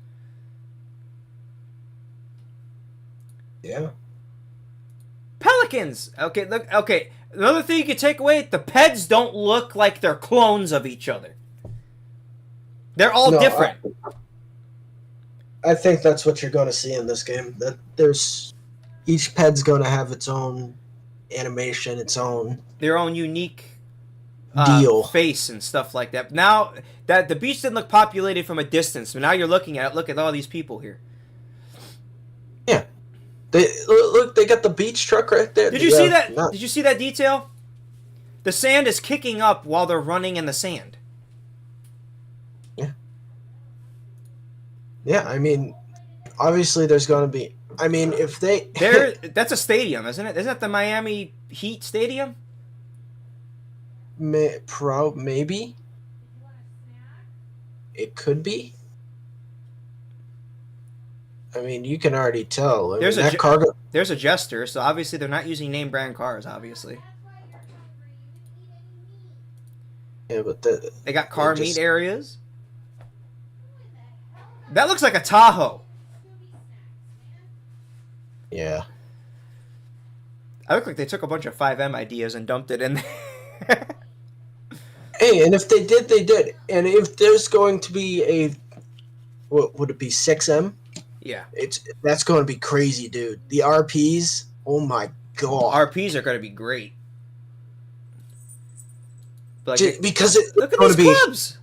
Yeah. Pelicans. Okay, look. Okay, another thing you can take away: the Peds don't look like they're clones of each other. They're all different. I think that's what you're going to see in this game. That each Ped's going to have its own animation, their own unique deal, face and stuff like that. Now that the beach didn't look populated from a distance, but now you're looking at it. Look at all these people here. Yeah, they got the beach truck right there. Did you see that? Did you see that detail? The sand is kicking up while they're running in the sand. Yeah. Yeah, I mean, obviously there's going to be. I mean, if they that's a stadium, isn't it? Isn't that the Miami Heat stadium? Maybe. It could be. I mean, you can already tell. There's a Jester, so obviously they're not using name brand cars, obviously. Yeah, but they got car meet areas. That looks like a Tahoe. Yeah. I look like they took a bunch of 5M ideas and dumped it in there. Hey, and if they did, they did. And if there's going to be what would it be, 6M? Yeah. That's going to be crazy, dude. The RPs, oh my god. RPs are going to be great. Like because look at these clubs.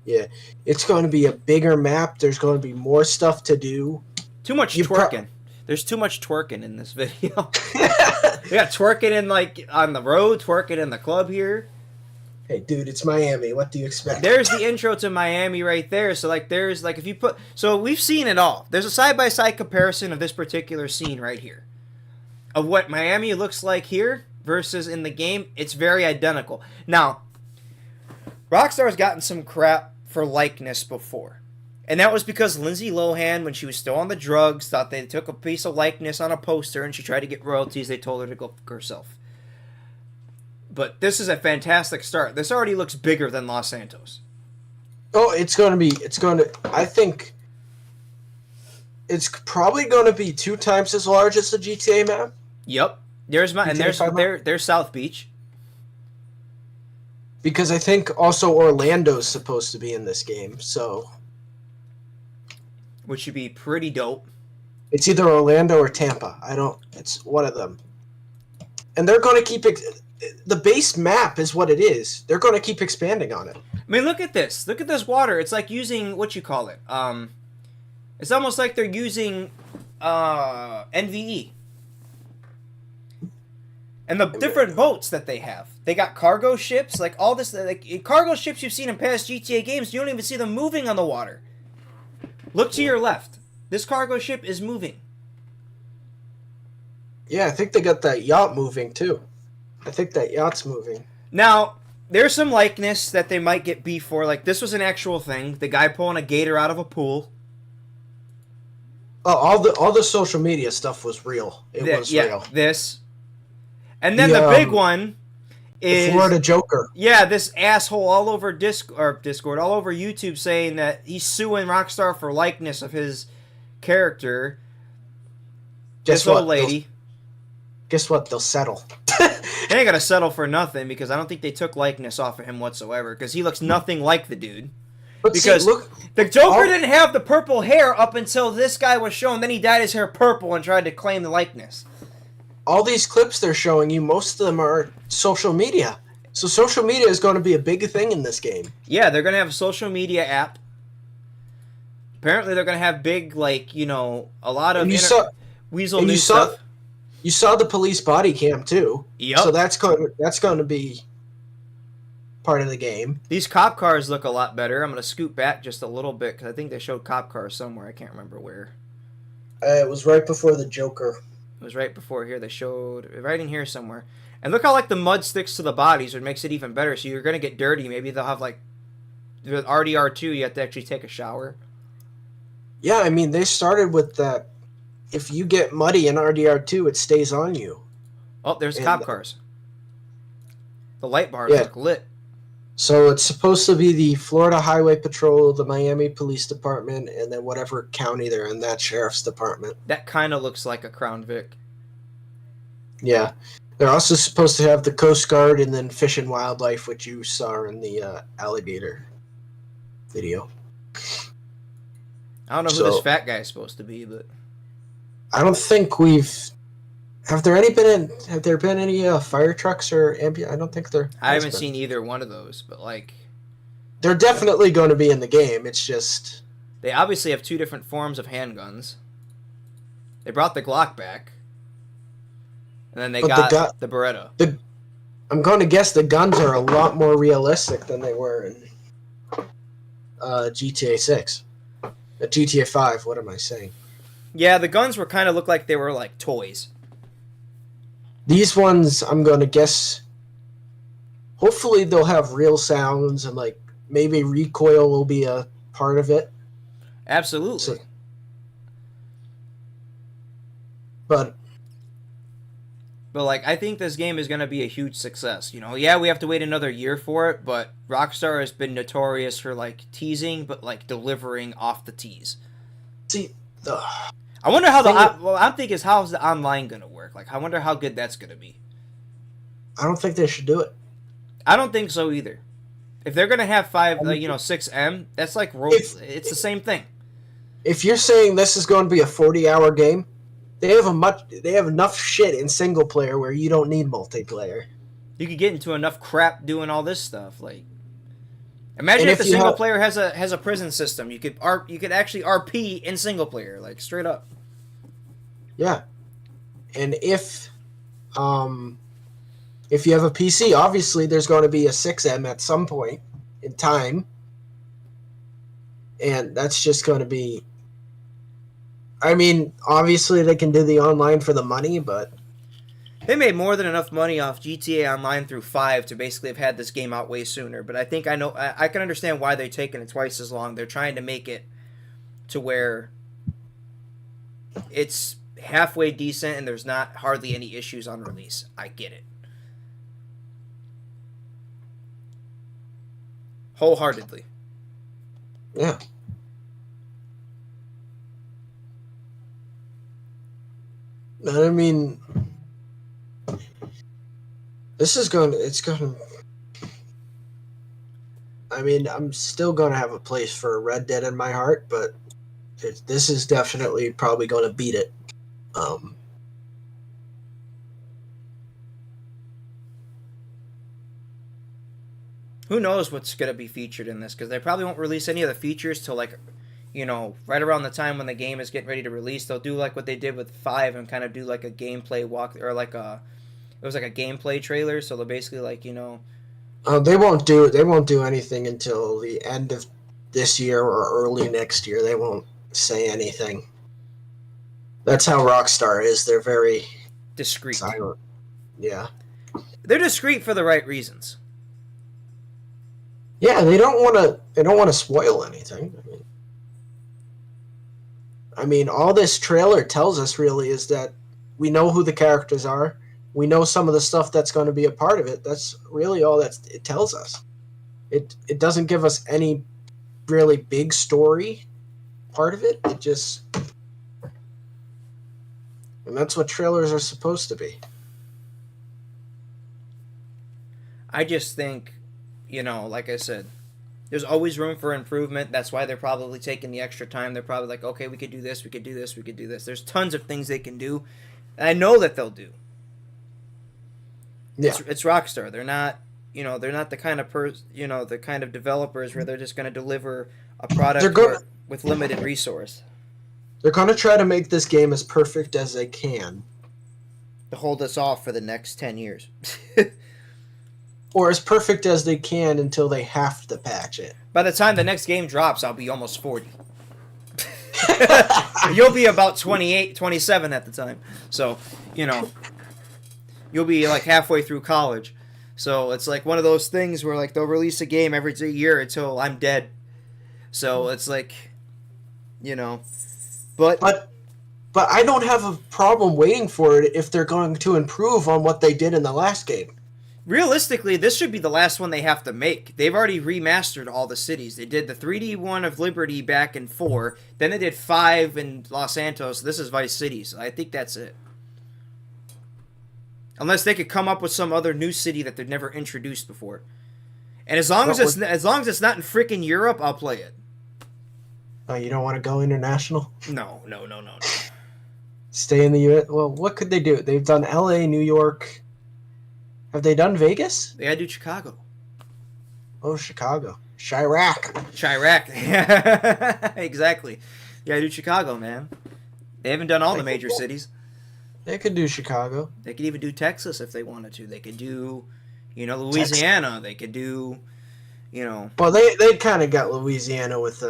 Yeah, it's going to be a bigger map. There's going to be more stuff to do. Too much You twerking. There's too much twerking in this video. We got twerking in like on the road, twerking in the club here. Hey, dude, it's Miami. What do you expect? There's the intro to Miami right there. So like there's like if you put so we've seen it all. There's a side-by-side comparison of this particular scene right here. Of what Miami looks like here versus in the game. It's very identical. Now, Rockstar's gotten some crap for likeness before. And that was because Lindsay Lohan, when she was still on the drugs, thought they took a piece of likeness on a poster and she tried to get royalties. They told her to go fuck herself. But this is a fantastic start. This already looks bigger than Los Santos. Oh, I think it's probably going to be 2 times as large as the GTA map. Yep. There's South Beach. Because I think also Orlando's supposed to be in this game, so Which should be pretty dope. it's either Orlando or Tampa. It's one of them. And they're going to keep the base map is what it is. They're going to keep expanding on it. I mean, look at this. Look at this water. It's like using what you call it. It's almost like they're using NVE. And the different boats that they have. They got cargo ships, like all this like cargo ships you've seen in past GTA games, you don't even see them moving on the water. Look to your left. This cargo ship is moving. Yeah, I think they got that yacht moving too. I think that yacht's moving. Now, there's some likeness that they might get beef for. Like, this was an actual thing. The guy pulling a gator out of a pool. Oh, all the social media stuff was real. It was real. This. And then the big one is... The Florida Joker. Yeah, this asshole all over Discord, all over YouTube saying that he's suing Rockstar for likeness of his character. Guess this what? old lady. Guess what? They'll settle. They ain't gonna settle for nothing because I don't think they took likeness off of him whatsoever because he looks nothing like the dude. But Because see, look, the Joker didn't have the purple hair up until this guy was shown. Then he dyed his hair purple and tried to claim the likeness. all these clips they're showing you, most of them are social media. So social media is going to be a big thing in this game. Yeah, they're gonna have a social media app. Apparently, they're gonna have big, like, you know, a lot of Weasel News stuff. You saw the police body cam too. Yep. So that's going to be part of the game. These cop cars look a lot better. I'm gonna scoot back just a little bit because I think they showed cop cars somewhere. I can't remember where. It was right before the Joker. It was right before here. They showed right in here somewhere. And look how like the mud sticks to the bodies, which makes it even better. So you're gonna get dirty. Maybe they'll have like with RDR2, you have to actually take a shower. Yeah, I mean they started with that. If you get muddy in RDR2, it stays on you. Oh, there's cop cars. The light bars look lit. So it's supposed to be the Florida Highway Patrol, the Miami Police Department, and then whatever county they're in, that sheriff's department. That kind of looks like a Crown Vic. Yeah. They're also supposed to have the Coast Guard and then Fish and Wildlife, which you saw in the alligator video. I don't know who this fat guy is supposed to be, but I don't think Have there been any fire trucks or ambulance? I don't think there. I haven't seen either one of those. But like, they're definitely going to be in the game. It's just they obviously have two different forms of handguns. They brought the Glock back, and then they got the Beretta. I'm going to guess the guns are a lot more realistic than they were in GTA 6. GTA 5. What am I saying? Yeah, the guns were kind of looked like they were like toys. These ones, I'm going to guess, hopefully they'll have real sounds and like maybe recoil will be a part of it. Absolutely. So, but like, I think this game is going to be a huge success. You know, yeah, we have to wait another year for it, but Rockstar has been notorious for like teasing, but like delivering off the tease. See, I wonder how I'm thinking is how's the online going to work? Like, I wonder how good that's going to be. I don't think they should do it. I don't think so either. If they're going to have 6M, that's like it's the same thing. If you're saying this is going to be a 40-hour game, they have enough shit in single player where you don't need multiplayer. You could get into enough crap doing all this stuff. Like, Imagine And if the if you single have- player has a prison system. You could actually RP in single player, like straight up. Yeah. And if you have a PC, obviously there's going to be a 6M at some point in time. And that's just going to be... I mean, obviously they can do the online for the money, but... They made more than enough money off GTA Online through 5 to basically have had this game out way sooner. But I think I can understand why they're taking it twice as long. They're trying to make it to where it's halfway decent and there's not hardly any issues on release. I get it. Wholeheartedly. Yeah. And I mean, it's going to... I mean, I'm still going to have a place for Red Dead in my heart, but this is definitely probably going to beat it. Who knows what's going to be featured in this, because they probably won't release any of the features till like, right around the time when the game is getting ready to release. They'll do like what they did with 5 and kind of do like a gameplay walk, or like it was like a gameplay trailer. So they'll basically like, they won't do anything until the end of this year or early next year. They won't say anything. That's how Rockstar is. They're very discreet. silent. Yeah. They're discreet for the right reasons. Yeah, they don't want to spoil anything. I mean, all this trailer tells us really is that we know who the characters are. We know some of the stuff that's going to be a part of it. That's really all that it tells us. It doesn't give us any really big story part of it. It just... And that's what trailers are supposed to be. I just think, like I said, there's always room for improvement. That's why they're probably taking the extra time. They're probably like, okay, we could do this, we could do this, we could do this. There's tons of things they can do. And I know that they'll do. Yeah. It's Rockstar. They're not, they're not the kind of the kind of developers where they're just going to deliver a product with limited resource. They're going to try to make this game as perfect as they can. To hold us off for the next 10 years. Or as perfect as they can until they have to patch it. By the time the next game drops, I'll be almost 40. You'll be about 28, 27 at the time. So, you'll be like halfway through college. So it's like one of those things where like they'll release a game every year until I'm dead. So it's like, But I don't have a problem waiting for it if they're going to improve on what they did in the last game. Realistically, this should be the last one they have to make. They've already remastered all the cities. They did the 3D one of Liberty back in 4. Then they did 5 in Los Santos. This is Vice City. So I think that's it. Unless they could come up with some other new city that they've never introduced before. And as long as it's not in freaking Europe, I'll play it. Oh, you don't want to go international? No. Stay in the U.S.? Well, what could they do? They've done L.A., New York. Have they done Vegas? They gotta do Chicago. Oh, Chicago. Chirac. Exactly. You gotta do Chicago, man. They haven't done all the major cities. They could do Chicago. They could even do Texas if they wanted to. They could do, Louisiana. Texas. They could do, Well, they kind of got Louisiana with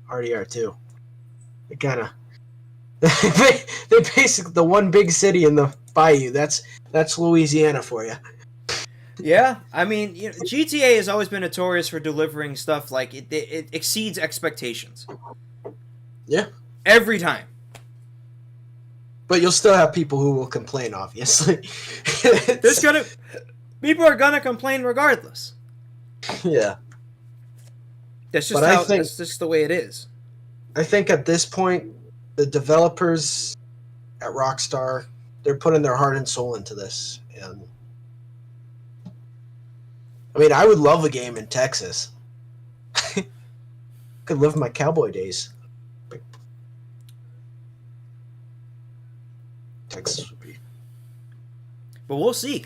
RDR2. They kind of... they basically... The one big city in the bayou, that's Louisiana for you. Yeah, I mean, GTA has always been notorious for delivering stuff like it exceeds expectations. Yeah. Every time. But you'll still have people who will complain, obviously. People are gonna complain regardless. Yeah. That's just the way it is. I think at this point, the developers at Rockstar, they're putting their heart and soul into this. And I mean, I would love a game in Texas. Could live my cowboy days. Texas would be. But we'll see.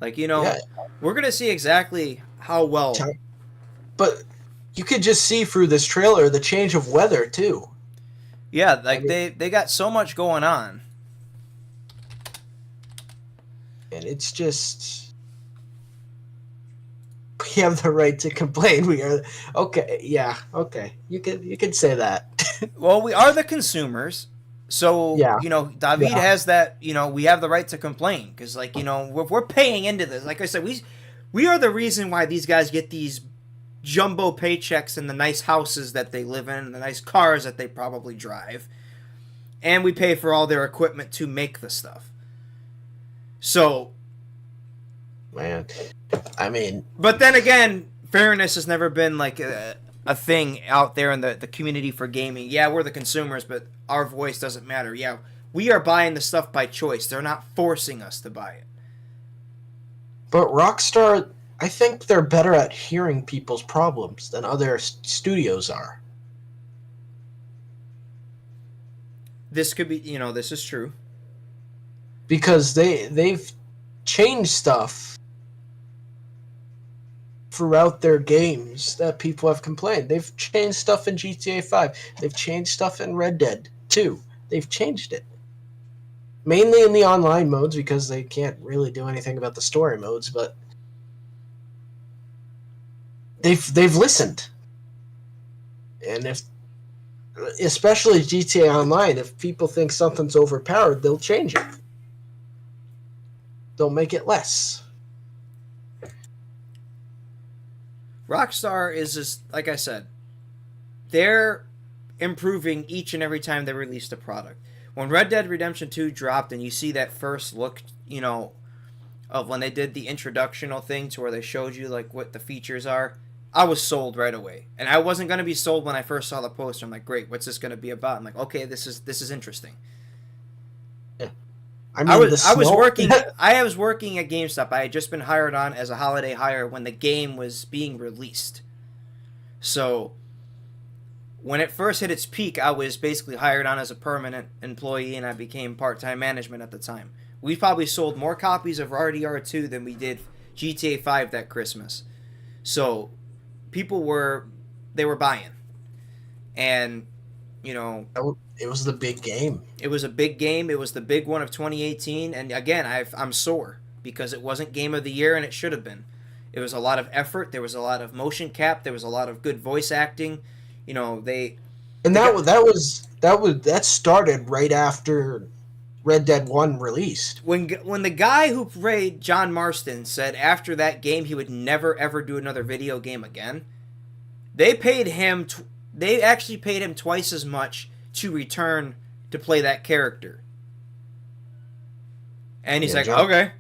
Like, we're going to see exactly how well But you could just see through this trailer the change of weather too. Yeah, like they got so much going on. And it's just, we have the right to complain. We are okay. Yeah, okay. You could say that. Well, we are the consumers. So, Yeah. David Yeah. has that, we have the right to complain because, like, we're paying into this. Like I said, we are the reason why these guys get these jumbo paychecks and the nice houses that they live in and the nice cars that they probably drive. And we pay for all their equipment to make the stuff. So, Man, I mean, but then again, fairness has never been like a thing out there in the community for gaming. Yeah, we're the consumers, but our voice doesn't matter. Yeah, we are buying the stuff by choice. They're not forcing us to buy it. but Rockstar, I think they're better at hearing people's problems than other studios are. This could be, this is true. Because they've changed stuff throughout their games that people have complained. They've changed stuff in GTA 5. They've changed stuff in Red Dead 2. They've changed it. Mainly in the online modes because they can't really do anything about the story modes, but they've listened. And if, especially GTA Online, if people think something's overpowered, they'll change it. They'll make it less. Rockstar is just, like I said, they're improving each and every time they release a product. When Red Dead Redemption 2 dropped and you see that first look, of when they did the introductional thing to where they showed you like what the features are, I was sold right away. And I wasn't going to be sold when I first saw the poster. I'm like, great, what's this going to be about? I'm like, okay, this is interesting. I was working at GameStop. I had just been hired on as a holiday hire when the game was being released. So when it first hit its peak, I was basically hired on as a permanent employee, and I became part-time management at the time. We probably sold more copies of RDR2 than we did GTA 5 that Christmas. So people were buying. And, it was the big game. it was a big game. It was the big one of 2018. And again, I'm sore because it wasn't Game of the Year, and it should have been. It was a lot of effort. There was a lot of motion cap. There was a lot of good voice acting. That started right after Red Dead 1 released. When the guy who played John Marston said after that game he would never ever do another video game again, they actually paid him twice as much to return to play that character. And he's okay.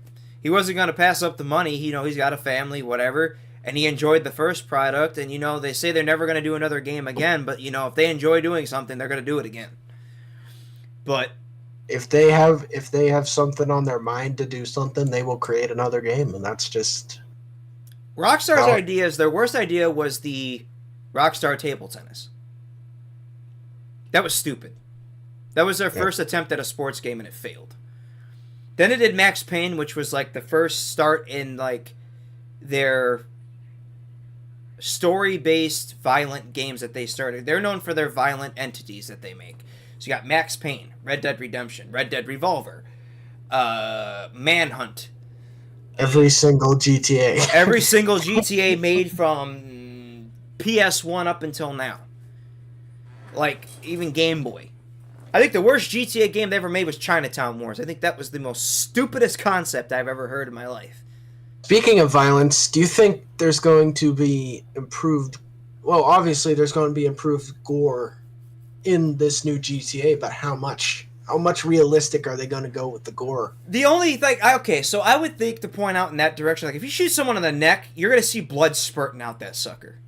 He wasn't going to pass up the money. He's got a family, whatever. And he enjoyed the first product. And, they say they're never going to do another game again. But, if they enjoy doing something, they're going to do it again. But if they have something on their mind to do something, they will create another game. And that's just... Rockstar's their worst idea was the Rockstar table tennis. That was stupid. That was their first attempt at a sports game, and it failed. Then it did Max Payne, which was like the first start in like their story-based violent games that they started. They're known for their violent entities that they make. So you got Max Payne, Red Dead Redemption, Red Dead Revolver, Manhunt. Every single GTA. Every single GTA made from PS1 up until now. Like, even Game Boy. I think the worst GTA game they ever made was Chinatown Wars. I think that was the most stupidest concept I've ever heard in my life. Speaking of violence, do you think there's going to be improved... Well, obviously there's going to be improved gore in this new GTA, but how much? How much realistic are they going to go with the gore? The only thing... Okay, so I would think to point out in that direction, like, if you shoot someone in the neck, you're going to see blood spurting out that sucker.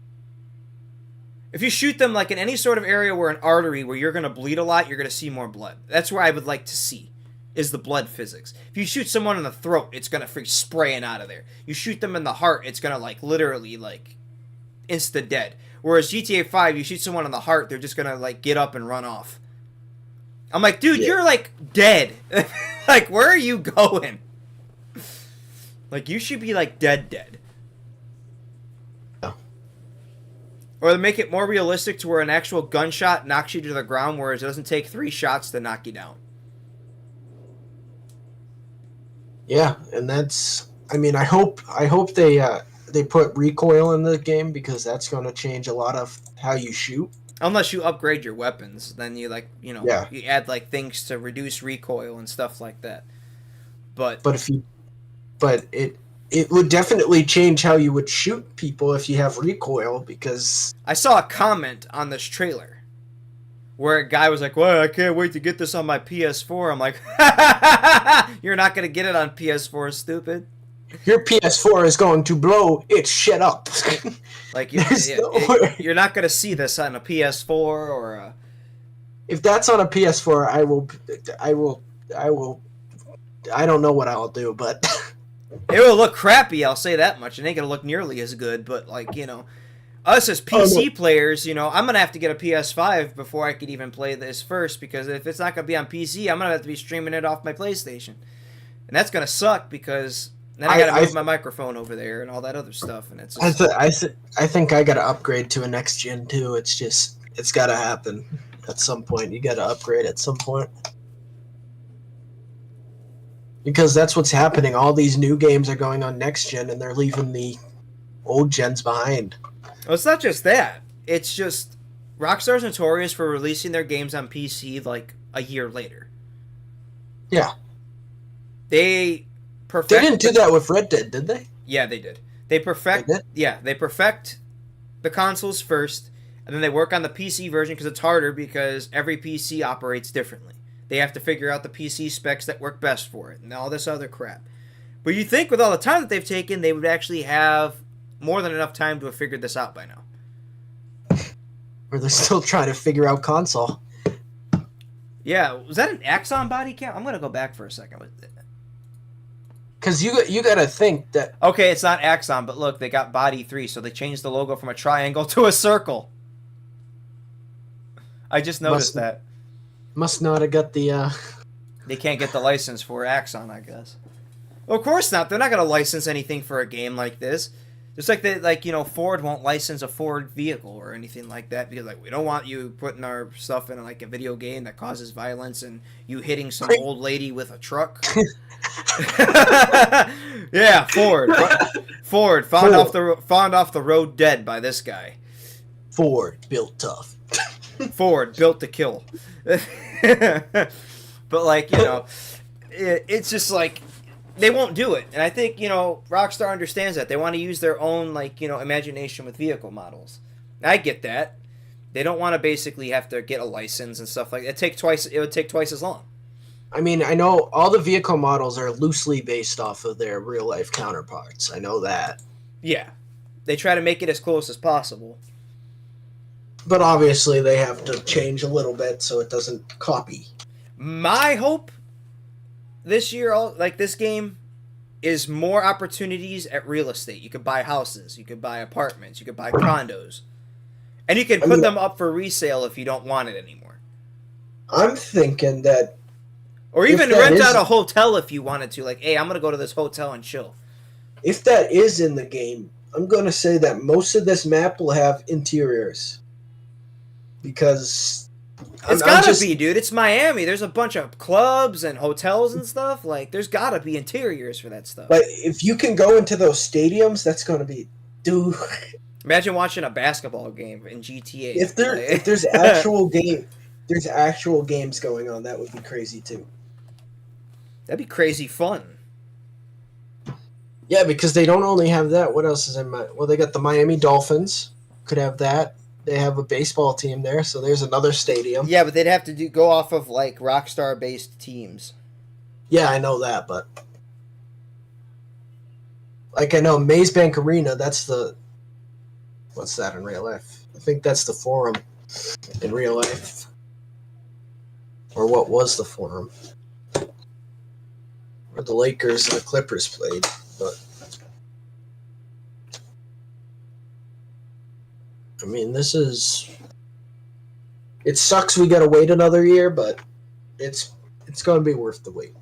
If you shoot them like in any sort of area where an artery where you're going to bleed a lot, you're going to see more blood. That's where I would like to see, is the blood physics. If you shoot someone in the throat, it's going to freak spraying out of there. You shoot them in the heart, it's going to like literally like insta dead. Whereas GTA 5, you shoot someone in the heart, they're just going to like get up and run off. I'm like, dude, you're like dead. Like, where are you going? Like, you should be like dead. Or make it more realistic to where an actual gunshot knocks you to the ground, whereas it doesn't take 3 shots to knock you down. Yeah, and that's. I mean, I hope they put recoil in the game, because that's going to change a lot of how you shoot. Unless you upgrade your weapons, then you Yeah. you add like things to reduce recoil and stuff like that. But But it would definitely change how you would shoot people if you have recoil, because I saw a comment on this trailer where a guy was like, "Well, I can't wait to get this on my PS4." I'm like, "You're not gonna get it on PS4, stupid." your PS4 is going to blow its shit up. Like There's no way. you're not gonna see this on a PS4 or a. If that's on a PS4, I will. I don't know what I'll do, but It will look crappy, I'll say that much. It ain't gonna look nearly as good, but us as PC players, I'm gonna have to get a PS5 before I could even play this first, because if it's not gonna be on PC, I'm gonna have to be streaming it off my PlayStation, and that's gonna suck because then I gotta move my microphone over there and all that other stuff, and it's. Just... I think I gotta upgrade to a next gen too. It's gotta happen at some point. You gotta upgrade at some point. Because that's what's happening. All these new games are going on next gen, and they're leaving the old gens behind. Well, it's not just that. It's just Rockstar's notorious for releasing their games on PC like a year later. Yeah. They didn't do that with Red Dead, did they? Yeah, they did. They perfect the consoles first, and then they work on the PC version because it's harder because every PC operates differently. They have to figure out the PC specs that work best for it and all this other crap. But you think with all the time that they've taken, they would actually have more than enough time to have figured this out by now. Or they're still trying to figure out console. Yeah, was that an Axon body cam? I'm going to go back for a second with it. Because you got to think that... Okay, it's not Axon, but look, they got body 3, so they changed the logo from a triangle to a circle. I just noticed that. Must not have got the... They can't get the license for Axon, I guess. Well, of course not. They're not going to license anything for a game like this. Just like Ford won't license a Ford vehicle or anything like that because we don't want you putting our stuff in a video game that causes violence and you hitting some old lady with a truck. Yeah, Ford found off the road dead by this guy. Ford built tough. Ford built to kill. But it's just they won't do it, and I think Rockstar understands that. They want to use their own imagination with vehicle models. I get that. They don't want to basically have to get a license and stuff like that. It would take twice as long. I mean, I know all the vehicle models are loosely based off of their real life counterparts. I know that. Yeah, they try to make it as close as possible. But obviously, they have to change a little bit so it doesn't copy. My hope this year, this game, is more opportunities at real estate. You could buy houses, you could buy apartments, you could buy condos, and you can put them up for resale if you don't want it anymore. I'm thinking that, or even rent out a hotel if you wanted to. Hey, I'm gonna go to this hotel and chill. If that is in the game, I'm going to say that most of this map will have interiors. Because it's gotta be, dude. It's Miami. There's a bunch of clubs and hotels and stuff. There's gotta be interiors for that stuff. But if you can go into those stadiums, that's gonna be, dude. Imagine watching a basketball game in GTA. If there's actual games going on, that would be crazy too. That'd be crazy fun. Yeah, because they don't only have that. What else is in my? Well, they got the Miami Dolphins. Could have that. They have a baseball team there, so there's another stadium. Yeah, but they'd have to go off of Rockstar-based teams. Yeah, I know that, but I know Maze Bank Arena. That's the what's that in real life? I think that's the Forum in real life, or what was the Forum, where the Lakers and the Clippers played, but. I mean, it sucks we gotta wait another year, but it's gonna be worth the wait.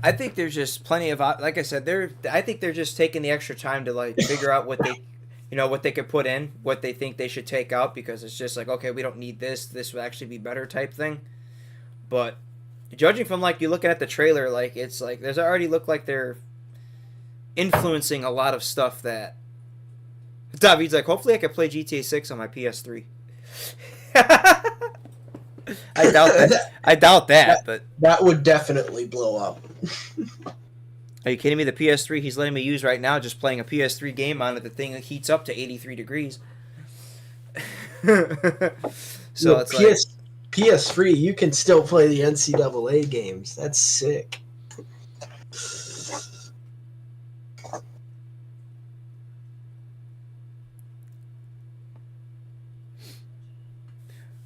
I think there's just plenty of like I said, I think they're just taking the extra time to like figure out what they, what they could put in, what they think they should take out, because it's just like, okay, we don't need this. This would actually be better type thing. But judging from like you looking at the trailer, like it's like there's already look like they're influencing a lot of stuff that. David's like, hopefully I can play GTA 6 on my PS3. I doubt that. I doubt that, but that would definitely blow up. are you kidding me? The PS3 he's letting me use right now, just playing a PS3 game on it, the thing heats up to 83 degrees. So Look, it's like PS3, you can still play the NCAA games. That's sick.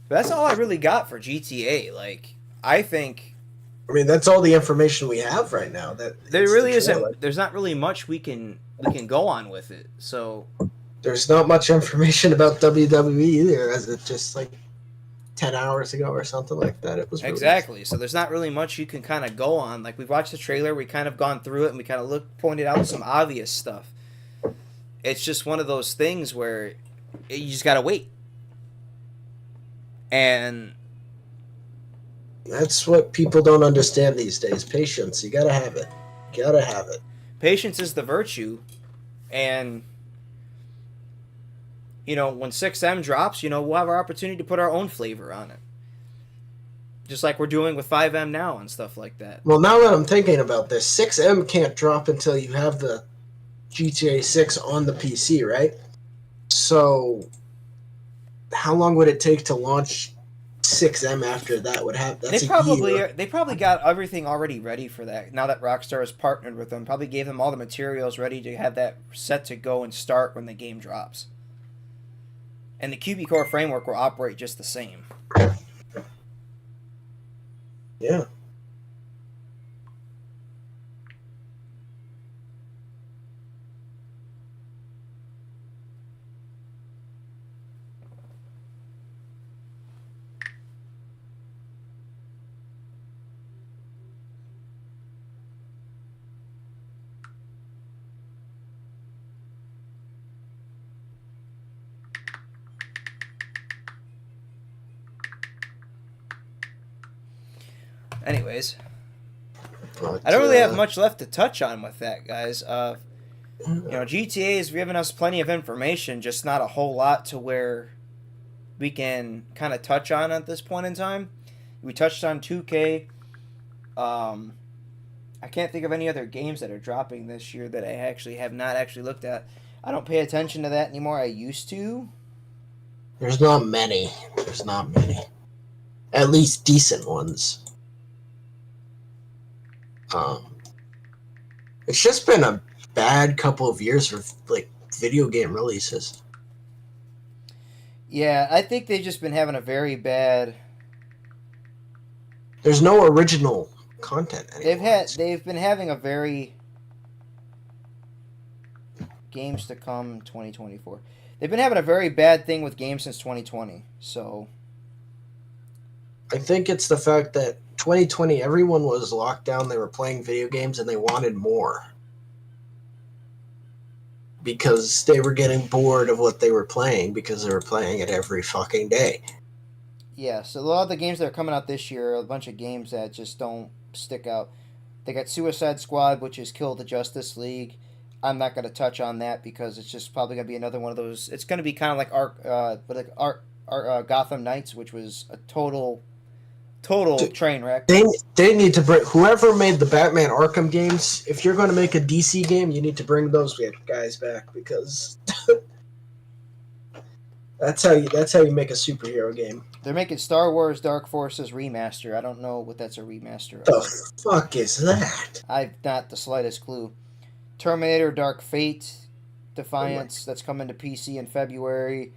that's all I really got for GTA. Like, I think I mean, that's all the information we have right now. That there it's really the trailer. isn't. There's not really much we can go on with it. So There's not much information about WWE either, as it just like 10 hours ago or something like that. It was released. exactly. So there's not really much you can kind of go on. Like we've watched the trailer, we kind of gone through it, and we kind of pointed out some obvious stuff. It's just one of those things where you just gotta wait. And That's what people don't understand these days. Patience. You gotta have it. Gotta have it. patience is the virtue. And, when 6M drops, we'll have our opportunity to put our own flavor on it. Just like we're doing with 5M now and stuff like that. Well, now that I'm thinking about this, 6M can't drop until you have the GTA 6 on the PC, right? So, how long would it take to launch 6M after that? That's They probably got everything already ready for that. Now that Rockstar has partnered with them, probably gave them all the materials ready to have that set to go and start when the game drops. And the QB Core framework will operate just the same. Yeah. Anyways, But, I don't really have much left to touch on with that, guys. GTA has given us plenty of information, just not a whole lot to where we can kind of touch on at this point in time. We touched on 2K. I can't think of any other games that are dropping this year that I actually have not actually looked at. I don't pay attention to that anymore. I used to. There's not many. There's not many. At least decent ones. It's just been a bad couple of years for like video game releases. Yeah, I think they've just been having a very bad. There's no original content anymore. They've been having a very games to come 2024. They've been having a very bad thing with games since 2020. So I think it's the fact that 2020 everyone was locked down, they were playing video games and they wanted more. Because they were getting bored of what they were playing because they were playing it every fucking day. yeah, so a lot of the games that are coming out this year are a bunch of games that just don't stick out. They got Suicide Squad, which is Kill the Justice League. I'm not going to touch on that because it's just probably going to be another one of those. It's going to be kind of like Gotham Knights, which was a total train wreck. They need to bring whoever made the Batman Arkham games. If you're going to make a DC game, you need to bring those guys back because that's how you make a superhero game. They're making Star Wars Dark Forces remaster. I don't know what that's a remaster of. The fuck is that? I've not the slightest clue. Terminator Dark Fate Defiance, that's coming to PC in February.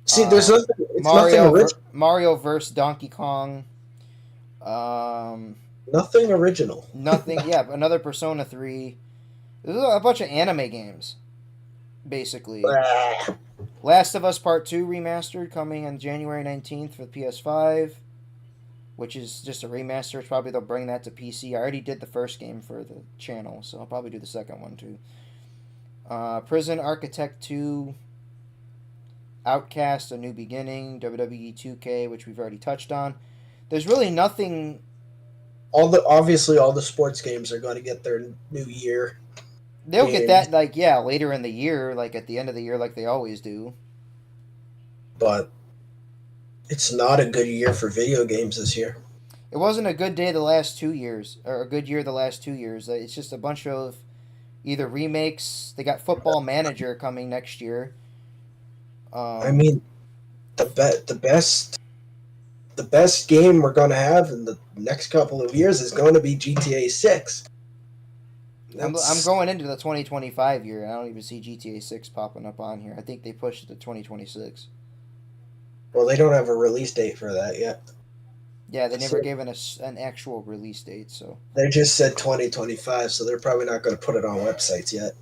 See, there's nothing. It's nothing original. Mario vs. Donkey Kong. Nothing original. Nothing. Yeah, another Persona 3. There's a bunch of anime games, basically. Last of Us Part 2 remastered coming on January 19th for PS5. which is just a remaster. It's probably they'll bring that to PC. I already did the first game for the channel, so I'll probably do the second one too. Prison Architect 2, Outcast: A New Beginning, WWE 2K, which we've already touched on. There's really nothing. Obviously all the sports games are going to get their new year. They'll games, get that later in the year, like at the end of the year, like they always do. but it's not a good year for video games this year. It wasn't a good day the last 2 years, or a good year the last 2 years. It's just a bunch of either remakes. They got Football Manager coming next year. I mean, the best game we're going to have in the next couple of years is going to be GTA 6. I'm going into the 2025 year. I don't even see GTA 6 popping up on here. I think they pushed it to 2026. Well, they don't have a release date for that yet. Yeah, they never gave us an actual release date, so. They just said 2025, so they're probably not going to put it on websites yet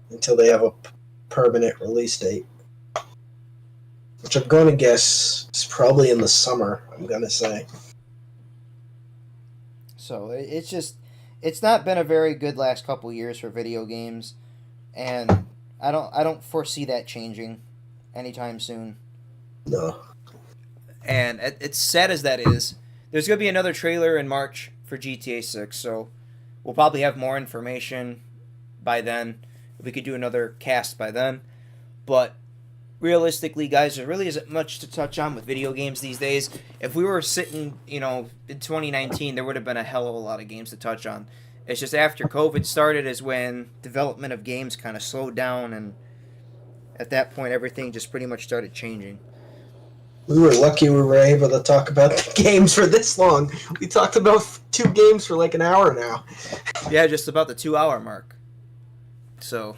until they have a permanent release date. Which I'm going to guess is probably in the summer, I'm going to say. So, it's not been a very good last couple years for video games, and I don't foresee that changing anytime soon. No. And it's sad as that is, there's going to be another trailer in March for GTA 6, so we'll probably have more information by then. We could do another cast by then. But realistically, guys, there really isn't much to touch on with video games these days. If we were sitting, in 2019, there would have been a hell of a lot of games to touch on. It's just after COVID started is when development of games kind of slowed down, and at that point, everything just pretty much started changing. We were lucky we were able to talk about the games for this long. We talked about 2 games for like an hour now. Yeah, just about the 2-hour mark. So,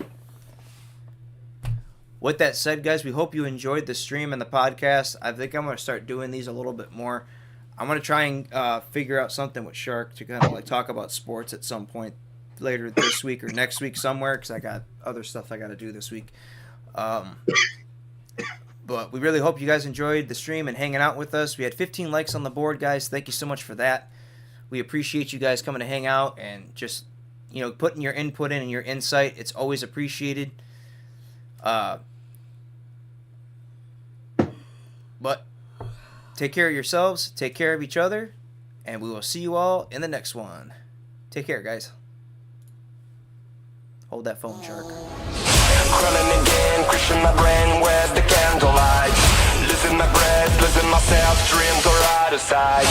with that said, guys, we hope you enjoyed the stream and the podcast. I think I'm going to start doing these a little bit more. I'm going to try and figure out something with Shark to kind of like talk about sports at some point later this week or next week somewhere, because I got other stuff I got to do this week. But we really hope you guys enjoyed the stream and hanging out with us. We had 15 likes on the board, guys. Thank you so much for that. We appreciate you guys coming to hang out and just, putting your input in and your insight. It's always appreciated. But take care of yourselves, take care of each other, and we will see you all in the next one. Take care, guys. Hold that phone, Shark. Crawling again, crushing my brain with the candlelight. Losing my breath, losing myself, dreams are out of sight.